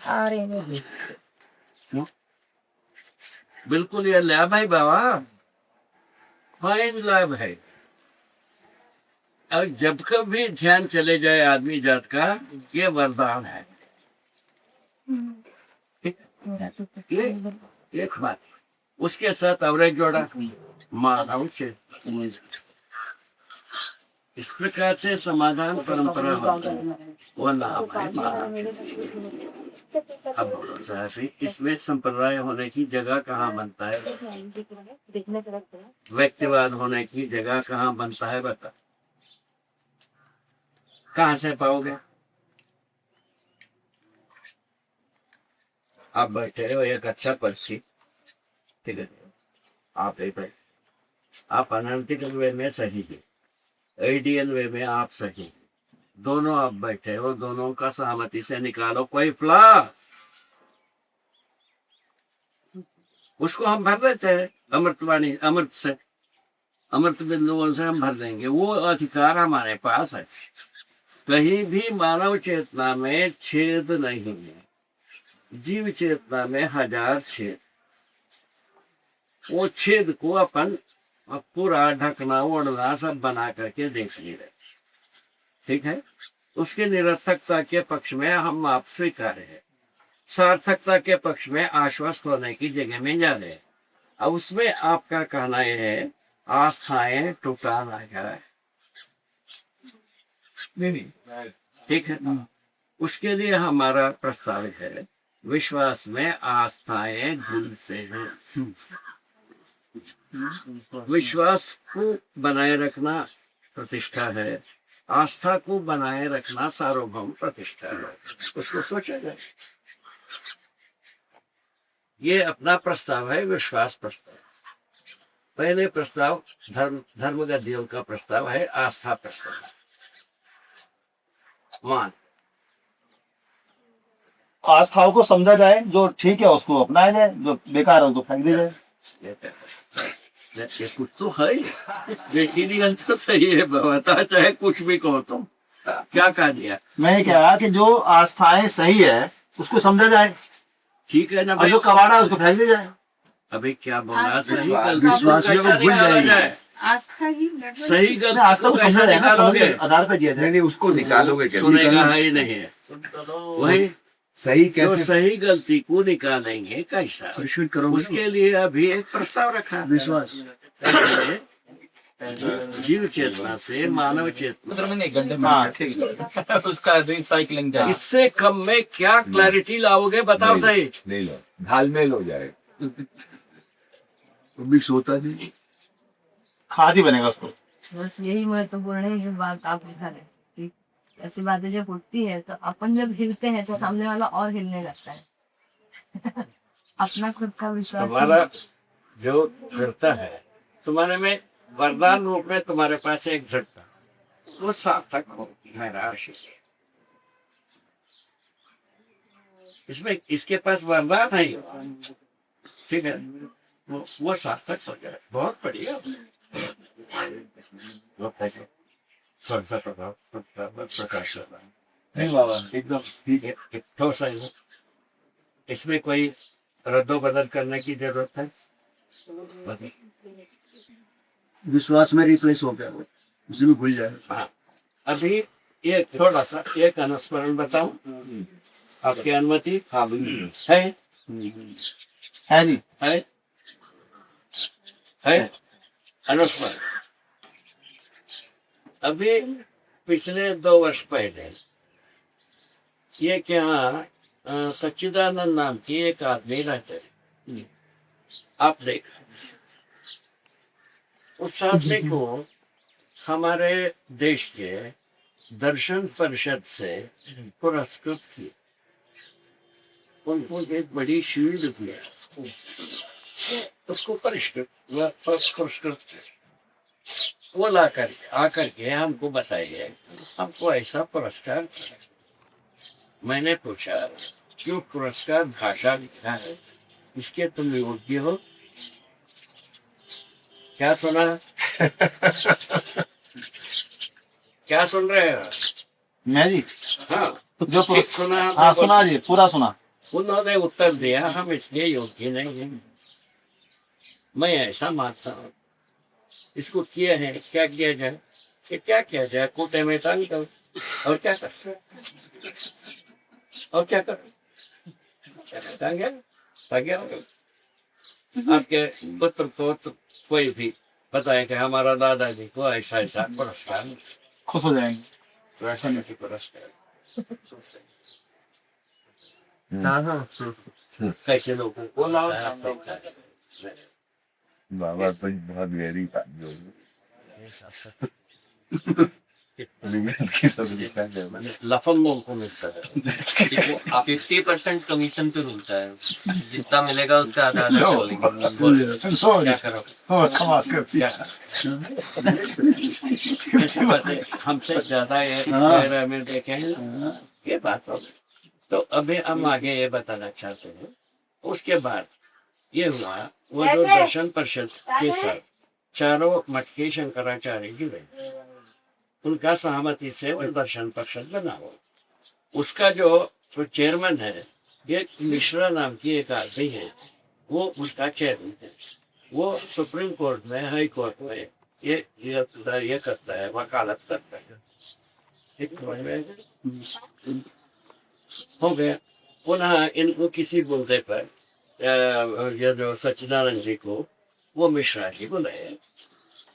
बिल्कुल ये लाभ है बाबा, फाइन लाभ है। और जब कभी ध्यान चले जाए आदमी जात का, ये वरदान है। ये एक बात, उसके साथ और एक जोड़ा मानव चेतना। इस प्रकार से समाधान परंपरा होता है, वो नाम है मानव चेतना। अब बोलो साहब, इसमें संप्रदाय होने की जगह कहाँ बनता है? व्यक्तिवाद होने की जगह कहाँ बनता है? बता, कहाँ से पाओगे? आप बैठे हो एक अच्छा पर्ची, ठीक है, आप आप अनलिटिकल वे में सही है, आइडियल वे में आप सही, दोनों आप बैठे हो, दोनों का सहमति से निकालो कोई फ्ला, उसको हम भर देते हैं अमृतवाणी, अमृत से, अमृत बिंदुओं से हम भर देंगे। वो अधिकार हमारे पास है। कहीं भी मानव चेतना में छेद नहीं है, जीव चेतना में 1000 छेद। वो छेद को अपन पूरा ढकना ओढ़ना सब बना करके देख ले रहे, ठीक है। उसकी निरर्थकता के पक्ष में हम आप स्वीकार है, सार्थकता के पक्ष में आश्वस्त होने की जगह में जा रहे हैं। अब उसमें आपका कहना यह है आस्थाएं टूटा ना जाए, ठीक है। उसके लिए हमारा प्रस्ताव है विश्वास में आस्थाएं धूल से हैं। विश्वास को बनाए रखना प्रतिष्ठा है, आस्था को बनाए रखना सार्वभौम प्रतिष्ठा है। उसको सोचा जाए। ये अपना प्रस्ताव है, विश्वास प्रस्ताव। पहले प्रस्ताव धर्म गद्दियों का प्रस्ताव है, आस्था प्रस्ताव। मान आस्थाओं को समझा जाए, जो ठीक है उसको अपनाया जाए, जो बेकार है उसको फेंक दिया जाए। ये कुछ तो है, लेकिन ये तो सही है, बता चाहे कुछ भी कहो तुम। क्या कहा दिया मैंने कहा कि जो आस्थाएं सही है उसको समझा जाए, ठीक है ना और भाई। जो कबाड़ा है उसको फेंक दिया जाए। अभी क्या बोला, सही विश्वास में वो भूल जाएगी। आस्था ही गड़बड़। सही गलत आस्था को समझा जाए ना, समझ के आधार पर दिया जाए। नहीं उसको निकालोगे कैसे? सुनेगा है ही नहीं है। वही सही जो कैसे? सही गलती को निकालेंगे कैसा, उसके लिए अभी एक प्रस्ताव रखा है। विश्वास जीव चेतना से मानव चेतना, हाँ ठीक है। उसका रिसाइकलिंग जाए। इससे कम में क्या क्लैरिटी लाओगे बताओ सही। नहीं लो, घालमेल हो जाएगा। मिक्स होता नहीं, खाद ही बनेगा उसको। बस यही महत्वपूर्ण है जो बात आप लिखा रहे कि ऐसी बातें जब उठती है तो अपन जब हिलते हैं तो सामने वाला और हिलने लगता है। अपना खुद का विश्वास तुम्हारा जो दृढ़ता है, तुम्हारे में वरदान रूप में तुम्हारे पास एक दृढ़ता, वो सार्थक हो मेरा आशीष। इसमें इसके पास वरदान है, ठीक है, वो सार्थक हो जाए, बहुत बढ़िया। प्रकाश नहीं बाबा एकदम ठीक है। ठोस है। इसमें कोई रद्दो बदल करने की जरूरत है? विश्वास में रिप्लेस हो गया, उसी में भूल जाए। हाँ, अभी ये थोड़ा सा एक अनुस्मरण बताऊं, आपकी अनुमति? हाँ है जी है अनुस्मरण। अभी पिछले 2 वर्ष पहले ये क्या सच्चिदानंद नाम की एक आदमी रहते, आप देखा, उस आदमी को हमारे देश के दर्शन परिषद से पुरस्कृत किया। उनको एक बड़ी शील्ड दिया, उसको पुरस्कृत किया। वो आकर के हमको बताइए, हमको ऐसा पुरस्कार किया। मैंने पूछा क्यों पुरस्कार भाषा लिखा है, इसके तुम योग्य हो? क्या सुना? क्या सुन रहे हो? मैं जी हाँ, जो ठीक सुना? हाँ सुना जी, पूरा सुना। उन्होंने उत्तर दिया हम इसलिए योग्य नहीं हैं। मैं ऐसा मानता हूँ, इसको किए हैं, क्या किया जाए? कि क्या किया जाए? कूटे में टांग दो, और क्या कर, और क्या कर, टांगे आपके पुत्र को तो कोई भी बताए कि हमारा दादाजी को ऐसा ऐसा पुरस्कार, खुश हो जाएंगे। तो ऐसा नहीं पुरस्कार कैसे लोगों को बाबा तो बहुत गहरी बात जो लफंगों को मिलता है। 50% कमीशन पे मिलता है, जितना मिलेगा उसका आधा आधा क्या करो, ऐसी बातें हमसे ज्यादा ये में देखे हैं, ये बात हो। तो अभी हम आगे ये बताना चाहते हैं। उसके बाद ये हुआ, वो जो दर्शन परिषद के साथ चारों मटके शंकराचार्य जी रहे, उनका सहमति से वो दर्शन परिषद बना हुआ। उसका जो चेयरमैन है, ये मिश्रा नाम की एक आदमी है, वो उसका चेयरमैन है। वो सुप्रीम कोर्ट में, हाई कोर्ट में ये करता है, वकालत करता है। ठीक समझ में आया? हो गया। पुनः इनको किसी बोलते पर ये जो सच्चिदानंद जी को वो मिश्रा जी बुलाए,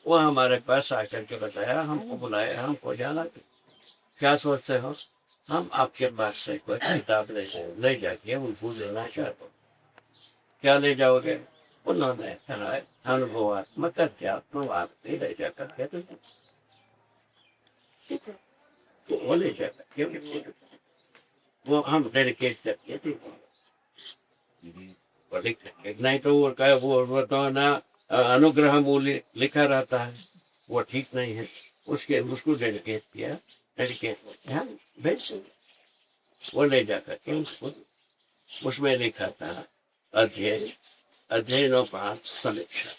वो हमारे पास आकर के बताया, हमको बुलाया, हमको जाना। क्या सोचते हो? हम आपके पास से कोई किताब ले जाके उनको देना चाहते हो। क्या ले जाओगे? उन्होंने कहा अनुभवात्मक अध्यात्मवाद नहीं ले जाकर के तो वो ले जाकर वो हम डेडिकेट करके थे। नहीं तो वो तो ना अनुग्रह मूल्य लिखा रहता है, वो ठीक नहीं है। उसको डेडिकेट किया, वो ले जाकर के उसको, उसमें लिखा था अध्ययनोपात समीक्षा।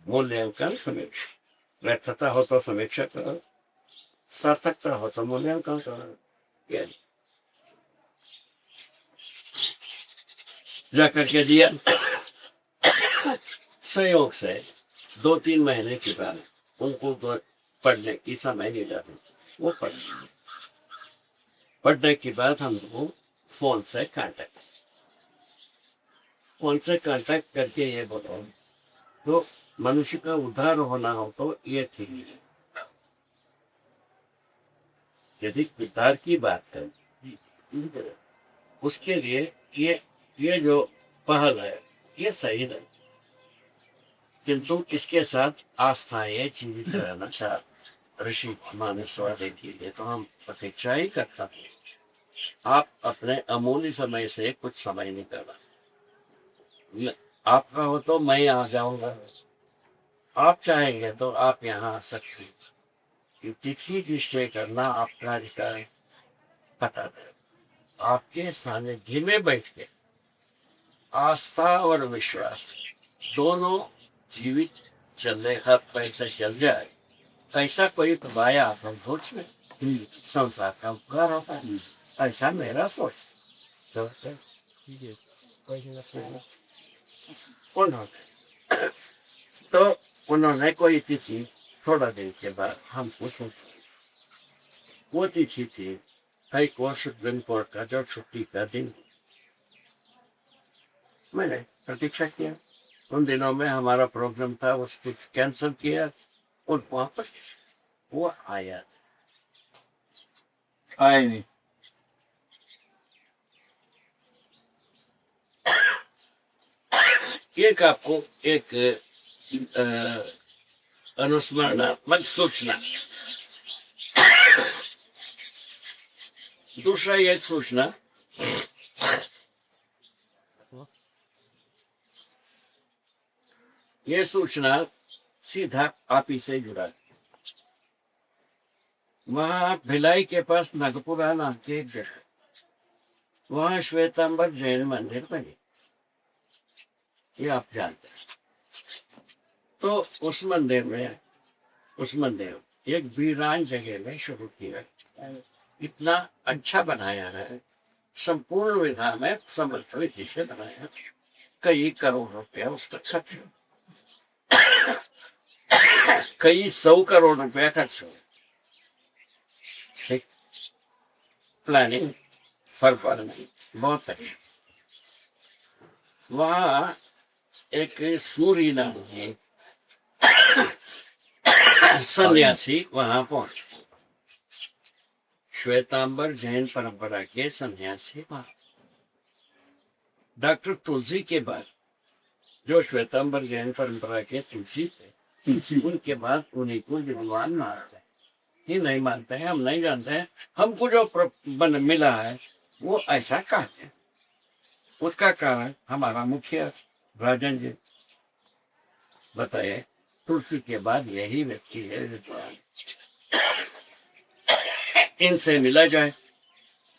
मूल्यांकन समीक्षा, व्यर्थता हो तो समीक्षा करो, सार्थकता हो तो मूल्यांकन करो। जाकर के दिया। संयोग से 2-3 महीने के बाद उनको तो पढ़ने की समय नहीं जाती, वो पढ़ने के बाद हमको फोन से कांटेक्ट करके ये बताओ, तो मनुष्य का उद्धार होना हो तो ये ठीक है। यदि उद्धार की बात करें, उसके लिए ये जो पहल है ये सही नहीं, किंतु इसके साथ आस्थाएं जीवित रहना चाहिए। ऋषि मानसवादी के लिए तो हम प्रतीक्षा ही करता है। आप अपने अमूल्य समय से कुछ समय निकाला, आपका हो तो मैं आ जाऊंगा, आप चाहेंगे तो आप यहाँ आ सकते हैं। तिथि निश्चय करना आपका अधिकार है। पता दे आपके सानिध्य में बैठ के आस्था और विश्वास दोनों जीवित चलने, हाथ पैर से चल जाए, ऐसा कोई माया तो सोच में संसार का उपकार होता है। ऐसा मेरा सोच। तो उन्होंने कोई तिथि थोड़ा देर के बाद हमको सोचा, वो तिथि थी हाई कोर्ट सुप्रीम कोर्ट का जो छुट्टी का दिन। मैंने प्रतीक्षा किया। उन दिनों में हमारा प्रोग्राम था, उसको कैंसिल किया और वापस वो आया नहीं। एक आपको एक अनुस्मरणात्मक सूचना, दूसरा एक सूचना, ये सूचना सीधा आप ही से जुड़ा। वहां भिलाई के पास नागपुरा नाम की एक जगह, वहां श्वेतांबर जैन मंदिर बने, ये आप जानते हैं। तो उस मंदिर में एक वीरान जगह में शुरू किया। इतना अच्छा बनाया है, संपूर्ण विधा में समर्थ विधि से बनाया। कई करोड़ रुपया उस पर खर्च हुआ, कई 100 करोड़ रुपया खर्च हुआ। ठीक, प्लानिंग फॉर्मिंग बहुत अच्छी। वहां एक सूरी नाम है सन्यासी वहां पहुंचे, श्वेतांबर जैन परंपरा के सन्यासी वहां। डॉक्टर तुलसी के बाद जो श्वेतांबर जैन परंपरा के तुलसी थे, उनके बाद उन्हीं को विद्वान मानते हैं। ही नहीं मानते हैं, हम नहीं जानते हैं, हमको जो मिला है वो ऐसा कहते हैं। उसका कारण हमारा मुखिया राजन जी बताए, तुलसी के बाद यही व्यक्ति है विद्वान, इनसे मिला जाए।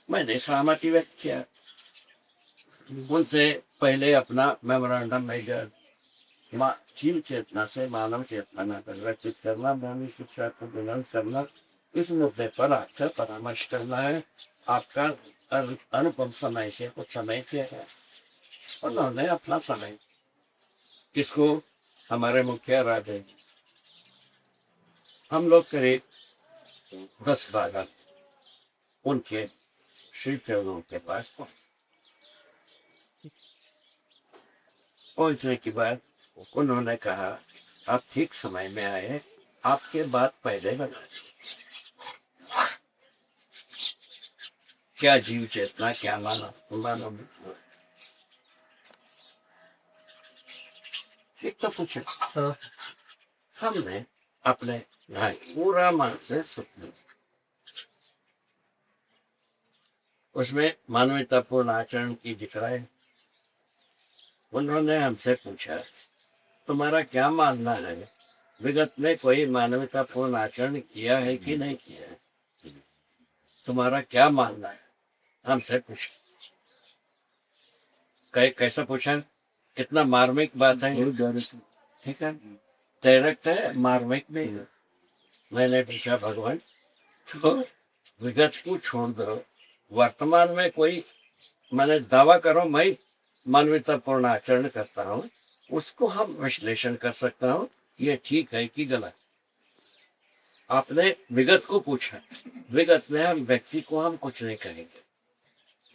मैंने सहमति व्यक्त किया। उनसे पहले अपना मेमोरेंडम मेजर जीव चेतना से मानव चेतना में परिवर्तित करना, भूमि शिक्षा को बुलंद करना, इस मुद्दे पर आपसे परामर्श करना है। आपका अनुपम समय से कुछ समय किया है। उन्होंने अपना समय किसको, हमारे मुखिया राजे, हम लोग करीब 10-12 उनके श्री चरणों के पास पहुंचने के बाद उन्होंने कहा आप ठीक समय में आए, आपके बात पहले बता दी। क्या जीव चेतना, क्या मानव ठीक तो पूछे। हमने अपने भाई पूरा मन से सुन, उसमें मानवतापूर्ण आचरण की जिक्र है। उन्होंने हमसे पूछा तुम्हारा क्या मानना है, विगत में कोई मानवतापूर्ण आचरण किया है कि नहीं किया है, तुम्हारा क्या मानना है, हमसे पूछा। कैसा पूछा, कितना मार्मिक बात है। ठीक है, डायरेक्ट है, मार्मिक भी है। मैंने पूछा भगवान तो विगत को छोड़ दो, वर्तमान में कोई मैंने दावा करो मैं मानवतापूर्ण आचरण करता हूँ, उसको हम विश्लेषण कर सकता हूँ ये ठीक है कि गलत। आपने विगत को पूछा, विगत में हम व्यक्ति को हम कुछ नहीं कहेंगे।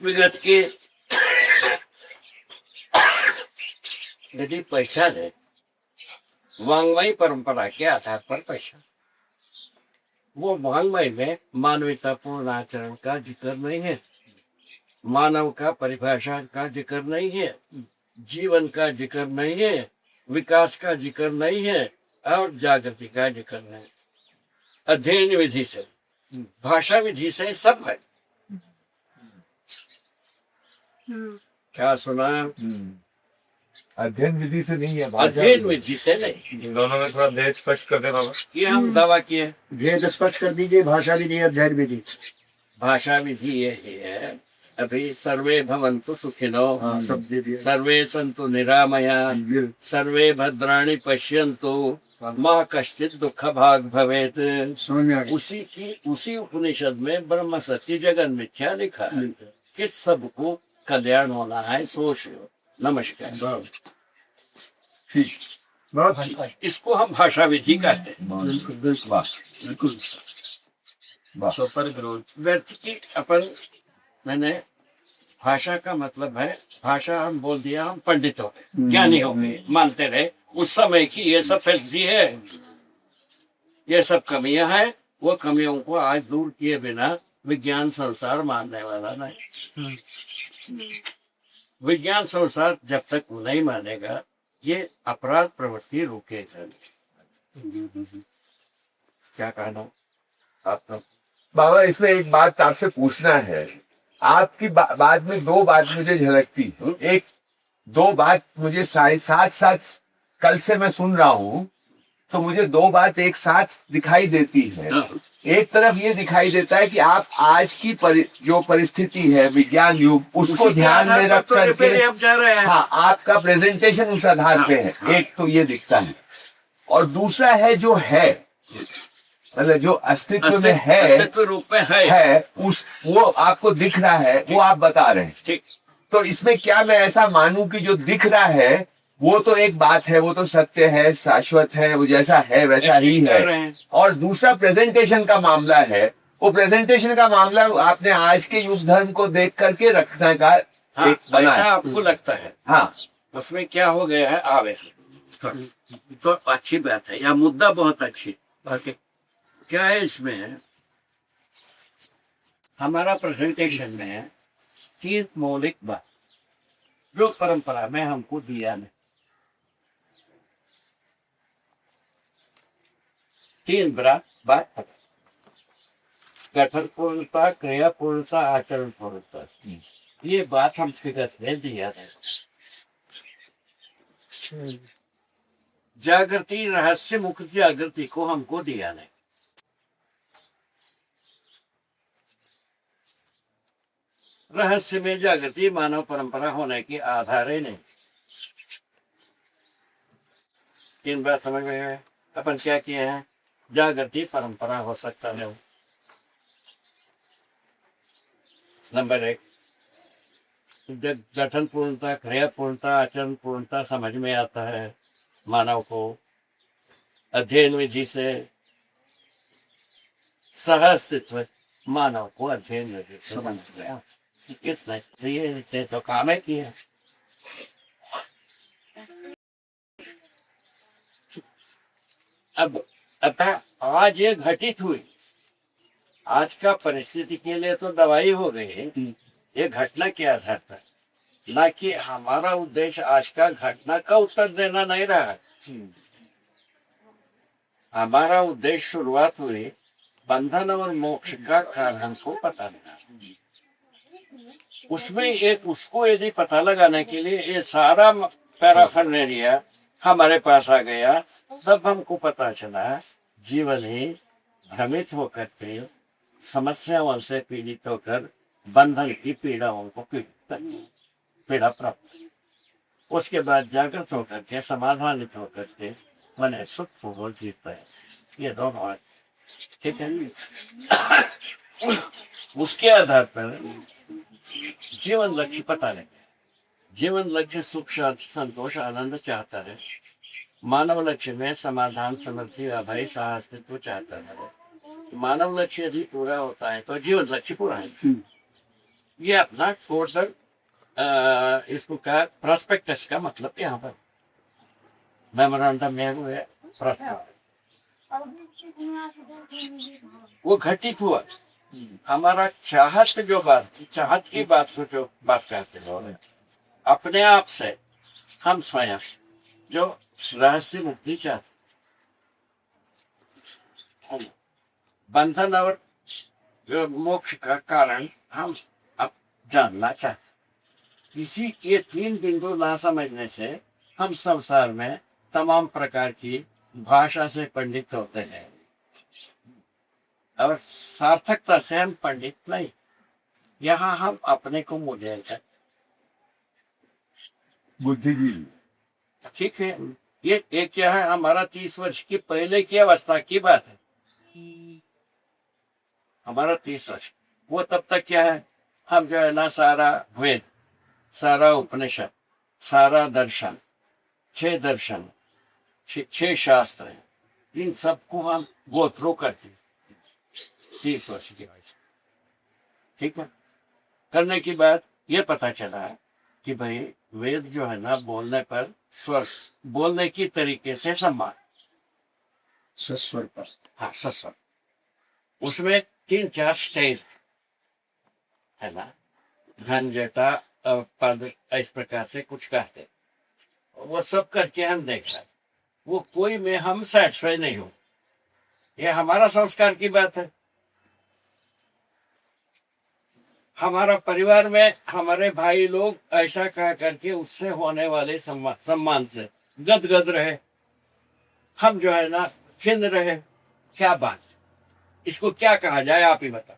विगत की यदि पहचान है वांग्मयी परंपरा के आधार पर पहचान, वो वांग्मय में मानवतापूर्ण आचरण का जिक्र नहीं है, मानव का परिभाषा का जिक्र नहीं है, जीवन का जिक्र नहीं है, विकास का जिक्र नहीं है और जागृति का जिक्र नहीं। अध्ययन विधि से, भाषा विधि से सब है। क्या सुना? अध्ययन विधि से नहीं है, अध्ययन विधि से नहीं। इन दोनों में थोड़ा भेद स्पष्ट कर दे बाबा। ये हम दावा किए। भेद स्पष्ट कर दीजिए, भाषा विधि अध्ययन विधि। भाषा विधि यही है, अभी सर्वे भवन्तु सुखिनो, सब दे दिए। सर्वे सन्तु निरामया, सर्वे भद्राणि पश्यन्तु, माँ कश्चित दुख भाग भवेत। समझ में आ गया। उसी उपनिषद में ब्रह्म सत्य जगन मिथ्या लिखा है कि सबको कल्याण होना है, सोच लो। नमस्कार। ठीक, बहुत ठीक। इसको हम भाषा विधि कहते हैं। बिल्कुल बिल्कुल बिल्कुल। सुपर ग्रोथ व्यक्ति की अपन, मैंने भाषा का मतलब है, भाषा हम बोल दिया, हम पंडित हो गए, ज्ञानी हो गए, मानते रहे। उस समय की ये सब फैलसी है, ये सब कमियां हैं। वो कमियों को आज दूर किए बिना विज्ञान संसार मानने वाला नहीं। विज्ञान संसार जब तक नहीं मानेगा ये अपराध प्रवृत्ति रुकेगा। क्या कहना आपका? बाबा इसमें एक बात आपसे पूछना है। आपकी बात में दो बात मुझे झलकती है। एक दो बात मुझे साथ कल से मैं सुन रहा हूँ, तो मुझे दो बात एक साथ दिखाई देती है। एक तरफ ये दिखाई देता है कि आप आज की जो परिस्थिति है विज्ञान युग, उसको ध्यान में रख करके अब जा रहे हैं। हाँ, आपका प्रेजेंटेशन उस आधार पे है। एक तो ये दिखता है, और दूसरा है जो है, मतलब जो अस्तित्व में है, अस्तित्व रूप में है वो आपको दिख रहा है, वो आप बता रहे हैं। ठीक। तो इसमें क्या मैं ऐसा मानूं कि जो दिख रहा है वो तो एक बात है, वो तो सत्य है, शाश्वत है, वो जैसा है वैसा ही है। और दूसरा प्रेजेंटेशन का मामला है, वो प्रेजेंटेशन का मामला आपने आज के युग धर्म को देख करके रखने का हाँ, एक बना ऐसा है। आपको लगता है। हाँ, उसमें क्या हो गया है, आवेश तो अच्छी बात है, यह मुद्दा बहुत अच्छी। बाकी क्या है इसमें, हमारा प्रेजेंटेशन में 3 मौलिक बात जो परंपरा में हमको दिया नहीं। 3 बात, गठन पूर्णता, क्रिया पूर्णता, आचरण पूर्णता। ये बात हम विगत में दिया है। जागृति, रहस्य मुक्त जागृति को हमको दिया नहीं। रहस्य में जागृति मानव परंपरा होने की आधार ही नहीं। तीन बात समझ में है। अपन क्या किए हैं? जागृति परंपरा हो सकता है। नंबर 1, जब गठन पूर्णता, क्रिया पूर्णता, आचरण पूर्णता समझ में आता है मानव को, अध्ययन विधि से सहअस्तित्व मानव को अध्ययन विधि से समझ गया। इतना ये तो काम है किया। अब आज ये घटित हुई, आज का परिस्थिति के लिए तो दवाई हो गई है। ये घटना के आधार पर, ना कि हमारा उद्देश्य आज का घटना का उत्तर देना नहीं रहा। हमारा उद्देश्य शुरुआत हुई बंधन और मोक्ष का कारण को पता लगाना। उसमें एक उसको यदि पता लगाने के लिए ये सारा पैराफर्नेरिया हमारे पास आ गया, तब हमको पता चला जीवन ही भ्रमित होकर के समस्याओं से पीड़ित होकर बंधन की पीड़ाओं को पीड़ा प्राप्त। उसके बाद जागृत होकर के समाधानित होकर के मैंने सुख को जीता है। ये दोनों ठीक है। उसके आधार पर जीवन लक्ष्य पता लगे। जीवन लक्ष्य सुख शांति संतोष आनंद चाहता है। मानव लक्ष्य में समाधान समृद्धि अभय सहअस्तित्व चाहता है। मानव लक्ष्य यदि पूरा होता है तो जीवन लक्ष्य पूरा है। ये अपना टोटल इसको क्या प्रोस्पेक्टस का मतलब यहाँ पर मेमोरेंडम में हुए वो घटित हुआ। हमारा चाहत जो बात थी, चाहत की बात को जो बात करते लोग अपने आप से हम स्वयं जो रहस्य मुक्ति चाहते, बंधन और मोक्ष का कारण हम अब जानना चाहते। इसी ये तीन बिंदु ना समझने से हम संसार में तमाम प्रकार की भाषा से पंडित होते हैं और सार्थकता से हम पंडित नहीं। यहाँ हम अपने को मूल्यांकन बुद्धिजीवी। ठीक है। ये क्या है? हमारा 30 वर्ष की पहले की अवस्था की बात है। हमारा 30 वर्ष वो तब तक क्या है? हम जो है ना सारा वेद, सारा उपनिषद, सारा दर्शन, 6 दर्शन, 6 शास्त्र, इन सबको हम गो थ्रू करते 30 वर्ष की वजह। ठीक है। करने के बाद ये पता चला कि भाई वेद जो है ना बोलने पर स्वर, बोलने की तरीके से सम्मान सस्वर पर, हाँ सस्वर, उसमें 3-4 स्टेज है ना, घन जटा पद इस प्रकार से कुछ कहते, वो सब करके हम देख रहे, वो कोई में हम सेटिस्फाई नहीं हो। ये हमारा संस्कार की बात है। हमारा परिवार में हमारे भाई लोग ऐसा कह करके उससे होने वाले सम्मान से गदगद रहे, हम जो है ना खिन्न रहे। क्या बात, इसको क्या कहा जाए आप ही बताओ।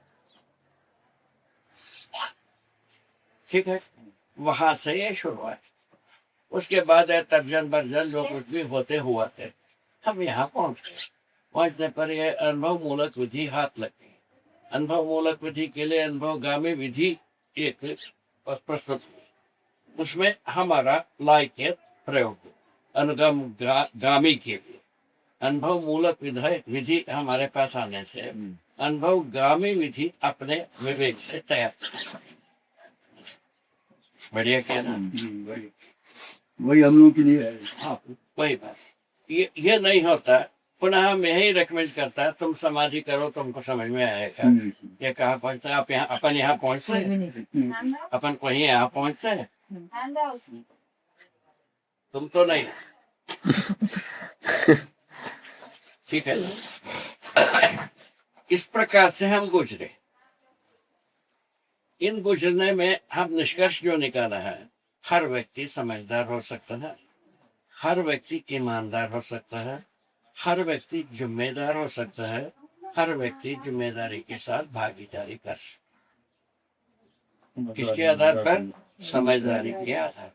ठीक है। वहां से ये शुरुआत। उसके बाद है तर्जन बर्जन जो कुछ भी होते हुआ थे, हम यहाँ पहुंच गए। पहुंचने पर यह अनुभव मूलक विधि हाथ लग गई। अनुभव मूलक विधि के लिए अनुभवगामी विधि एक प्रस्तुत हुई। उसमें हमारा लायकियत प्रयोग अनुगम गामी के लिए। अनुभव मूलक विधि हमारे पास आने से अनुभवगामी विधि अपने विवेक से तैयार। बढ़िया क्या ना? वही हम लोग के लिए है। हाँ वही बात। ये नहीं होता। पुनः हम यही रिकमेंड करता है तुम समाधि करो, तुमको समझ में आएगा। ये कहाँ पहुंचता है? आप यहाँ अपन यहाँ पहुंचते हैं, अपन को ही यहाँ पहुंचते हैं, तुम तो नहीं। ठीक है। इस प्रकार से हम गुजरे। इन गुजरने में हम निष्कर्ष जो निकाला है, हर व्यक्ति समझदार हो सकता है, हर व्यक्ति ईमानदार हो सकता है, हर व्यक्ति जिम्मेदार हो सकता है, हर व्यक्ति जिम्मेदारी के साथ भागीदारी कर सकता किसके आधार पर? समझदारी के आधार।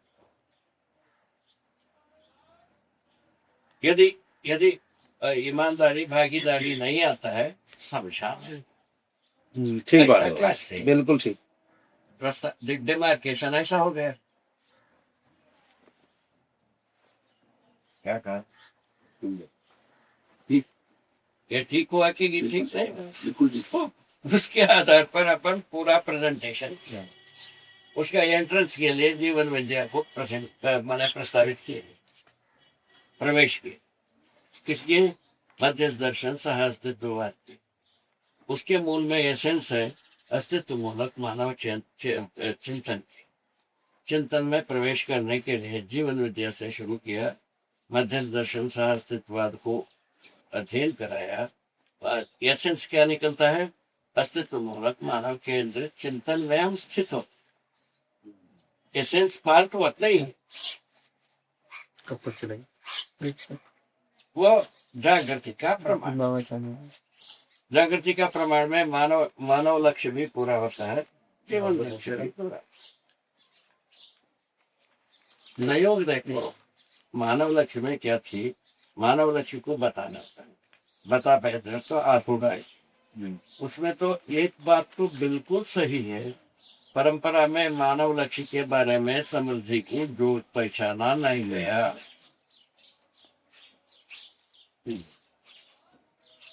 यदि यदि ईमानदारी भागीदारी नहीं आता है, समझा ठीक बात ऐसा है, क्लास है। बिल्कुल ठीक। रास्ता डिमार्केशन ऐसा हो गया। क्या कहा? ये ठीक हुआ कि ठीक नहीं? बिल्कुल ठीक। उसके आधार पर अपन पूरा प्रेजेंटेशन किया, उसका एंट्रेंस के लिए जीवन विद्या को मैंने प्रस्तावित किए, प्रवेश किए। किसके? मध्यस्थ दर्शन सह अस्तित्ववाद के। उसके मूल में एसेंस है अस्तित्व मूलक मानव चिंतन। चिंतन में प्रवेश करने के लिए जीवन विद्या से शुरू किया, मध्यस्थ दर्शन सह अस्तित्ववाद को अध्ययन कराया। एसेंस क्या निकलता है? अस्तित्व मूलक मानव केंद्रित चिंतन में हम स्थित हो। एसेंस पार्ट होता नहीं है, कब तक चलेगी? वो जागृति का प्रमाण। जागृति का प्रमाण में मानव लक्ष्य भी पूरा होता है, केवल लक्ष्य भी पूरा। संयोग देखो, मानव लक्ष्य में क्या थी? मानव लक्ष्य को बताना था, बता पाए तो आंसू आए। उसमें तो एक बात तो बिल्कुल सही है, परंपरा में मानव लक्ष्य के बारे में समृद्धि को जो पहचाना नहीं गया।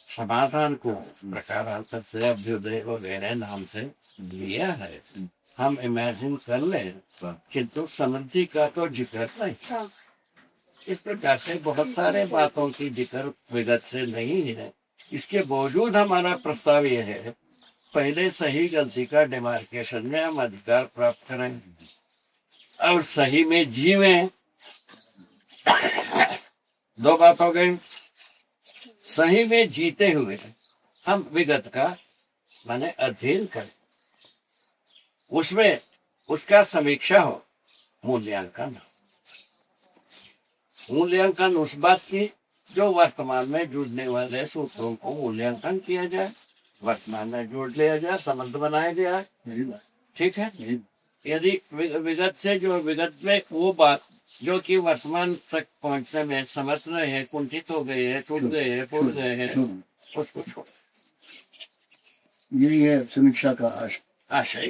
समाधान को प्रकारांतर से अभ्युदय वगैरह नाम से लिया है, हम इमेजिन कर लें, किंतु समृद्धि का तो जिक्र नहीं। इस प्रकार से बहुत सारे बातों की जिक्र विगत से नहीं है। इसके बावजूद हमारा प्रस्ताव यह है, पहले सही गलती का डिमार्केशन में हम अधिकार प्राप्त करें और सही में जीवें। दो बात हो गई। सही में जीते हुए हम विगत का माने अध्ययन करें, उसमें उसका समीक्षा हो, मूल्यांकन हो। मूल्यांकन उस बात की जो वर्तमान में जुड़ने वाले सूत्रों को मूल्यांकन किया जाए, वर्तमान में जोड़ लिया जाए, संबंध बनाया जाए। ठीक है। यदि विगत से जो विगत में वो बात जो कि वर्तमान तक पहुंचने में समर्थ नहीं है, कुंठित हो गए है, टूट गए है, फूट गए हैं, उसको छोड़। यही है समीक्षा का आशय।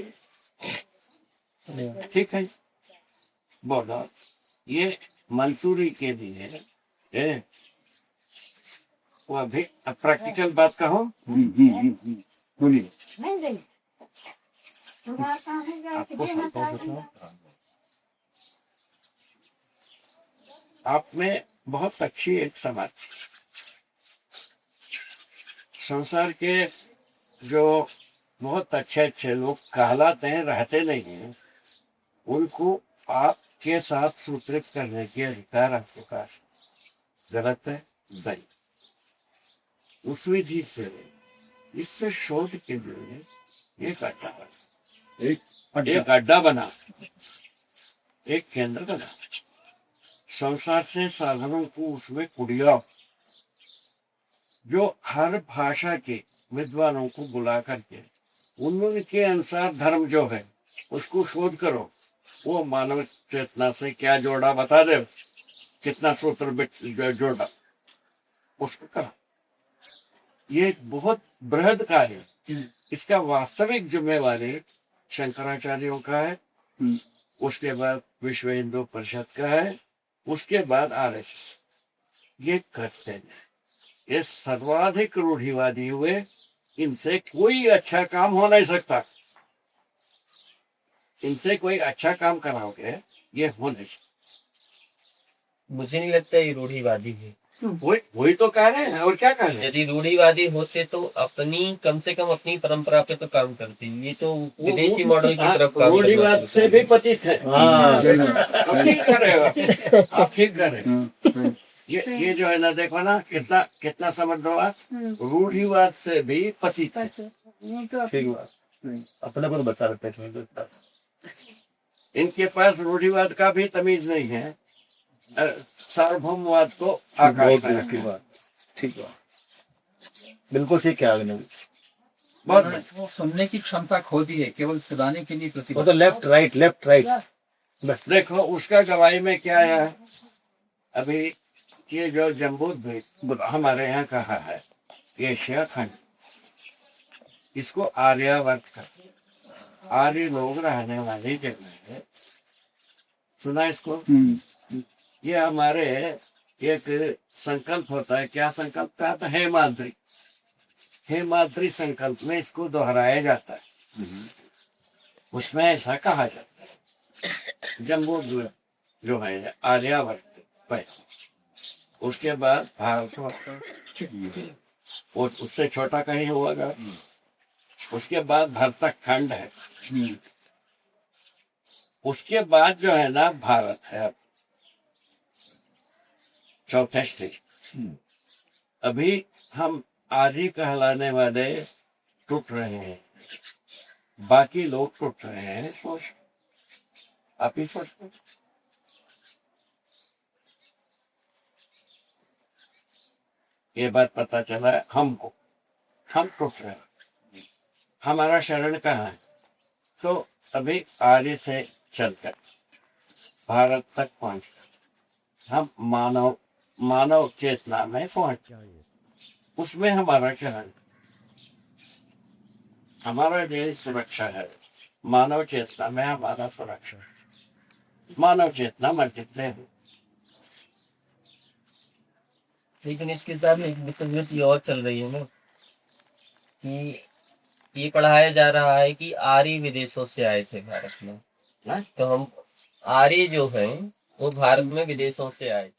ठीक है। बोलो, ये मंसूरी के लिए है। वो अभी प्रैक्टिकल बात कहो। बोलिए। आप में बहुत अच्छी एक समाज, संसार के जो बहुत अच्छे लोग कहलाते हैं, रहते नहीं हैं, उनको आपके साथ सूत्रित करने के अधिकार आपके पास। गलत है? सही। उस विधि से इससे शोध के लिए एक अड्डा बना, एक केंद्र बना। संसार से साधनों को उसमें कुड़िया, जो हर भाषा के विद्वानों को बुला करके उनके अनुसार धर्म जो है उसको शोध करो। वो मानव चेतना से क्या जोड़ा बता दे, कितना सूत्र जोड़ा, उसको करो। ये एक बहुत बृहद कार्य। इसका वास्तविक जिम्मेवारी शंकराचार्यों का है, उसके बाद विश्व हिंदू परिषद का है, उसके बाद आरएसएस। ये करते हैं, ये सर्वाधिक रूढ़िवादी हुए, इनसे कोई अच्छा काम हो नहीं सकता। इनसे कोई अच्छा काम कराओगे, ये हो नहीं सकता। मुझे नहीं लगता ये रूढ़िवादी है। वही तो कह रहे हैं, और क्या कह रहे हैं? यदि रूढ़िवादी होते तो अपनी कम से कम अपनी परंपरा पे तो काम करते। ये तो विदेशी मॉडल की तरफ काम रूढ़िवाद से भी पतित है। आप ठीक कर रहे हो, आप ठीक कर रहे हो। ये जो है ना, देखो ना, कितना समझ दो आप, रूढ़िवाद से भी पतित है। ठीक बात। अपने को तो बचा रखते हैं। इनके पास रूढ़िवाद का भी तमीज नहीं है, सार्वभौमवाद तो आकाश में ठीक बात, बिल्कुल ठीक है। बहुत वो सुनने की क्षमता खो दी है, केवल सुनाने के लिए वो प्रतिभा। तो लेफ्ट राइट बस। देखो उसका गवाही में क्या है। अभी ये जो जम्बू द्वीप हमारे यहाँ कहा है, एशिया खंड, इसको आर्यावर्त का, आर्य लोग रहने वाली जगह है। सुना इसको? ये हमारे एक संकल्प होता है। क्या संकल्प का? तो हेमाद्री संकल्प में इसको दोहराया जाता है। उसमें ऐसा कहा जाता है जम्बू द्वीप जो है आर्यावर्त पर, उसके बाद भारत, और उससे छोटा कहीं होगा, उसके बाद भरतक खंड है, उसके बाद जो है ना भारत है अब चौथे स्टेज। अभी हम आर्य कहलाने वाले टूट रहे हैं, बाकी लोग टूट रहे हैं। सोच, आप ही सोच। ये बात पता चला है हमको, हम टूट रहे हैं। हमारा शरण कहाँ है? तो अभी आर्य से चलकर भारत तक पहुंच हम मानव चेतना में पहुंच जाए, उसमें हमारा शरण। हमारा जो सुरक्षा है मानव चेतना में, हमारा सुरक्षा है। मानव चेतना मल्टीप्लाई है। लेकिन इसके साथ में एक विसंगति ये और चल रही है ना, कि ये पढ़ाया जा रहा है कि आर्य विदेशों से आए थे भारत में। हाँ? तो हम आर्य जो हैं वो भारत में विदेशों से आए।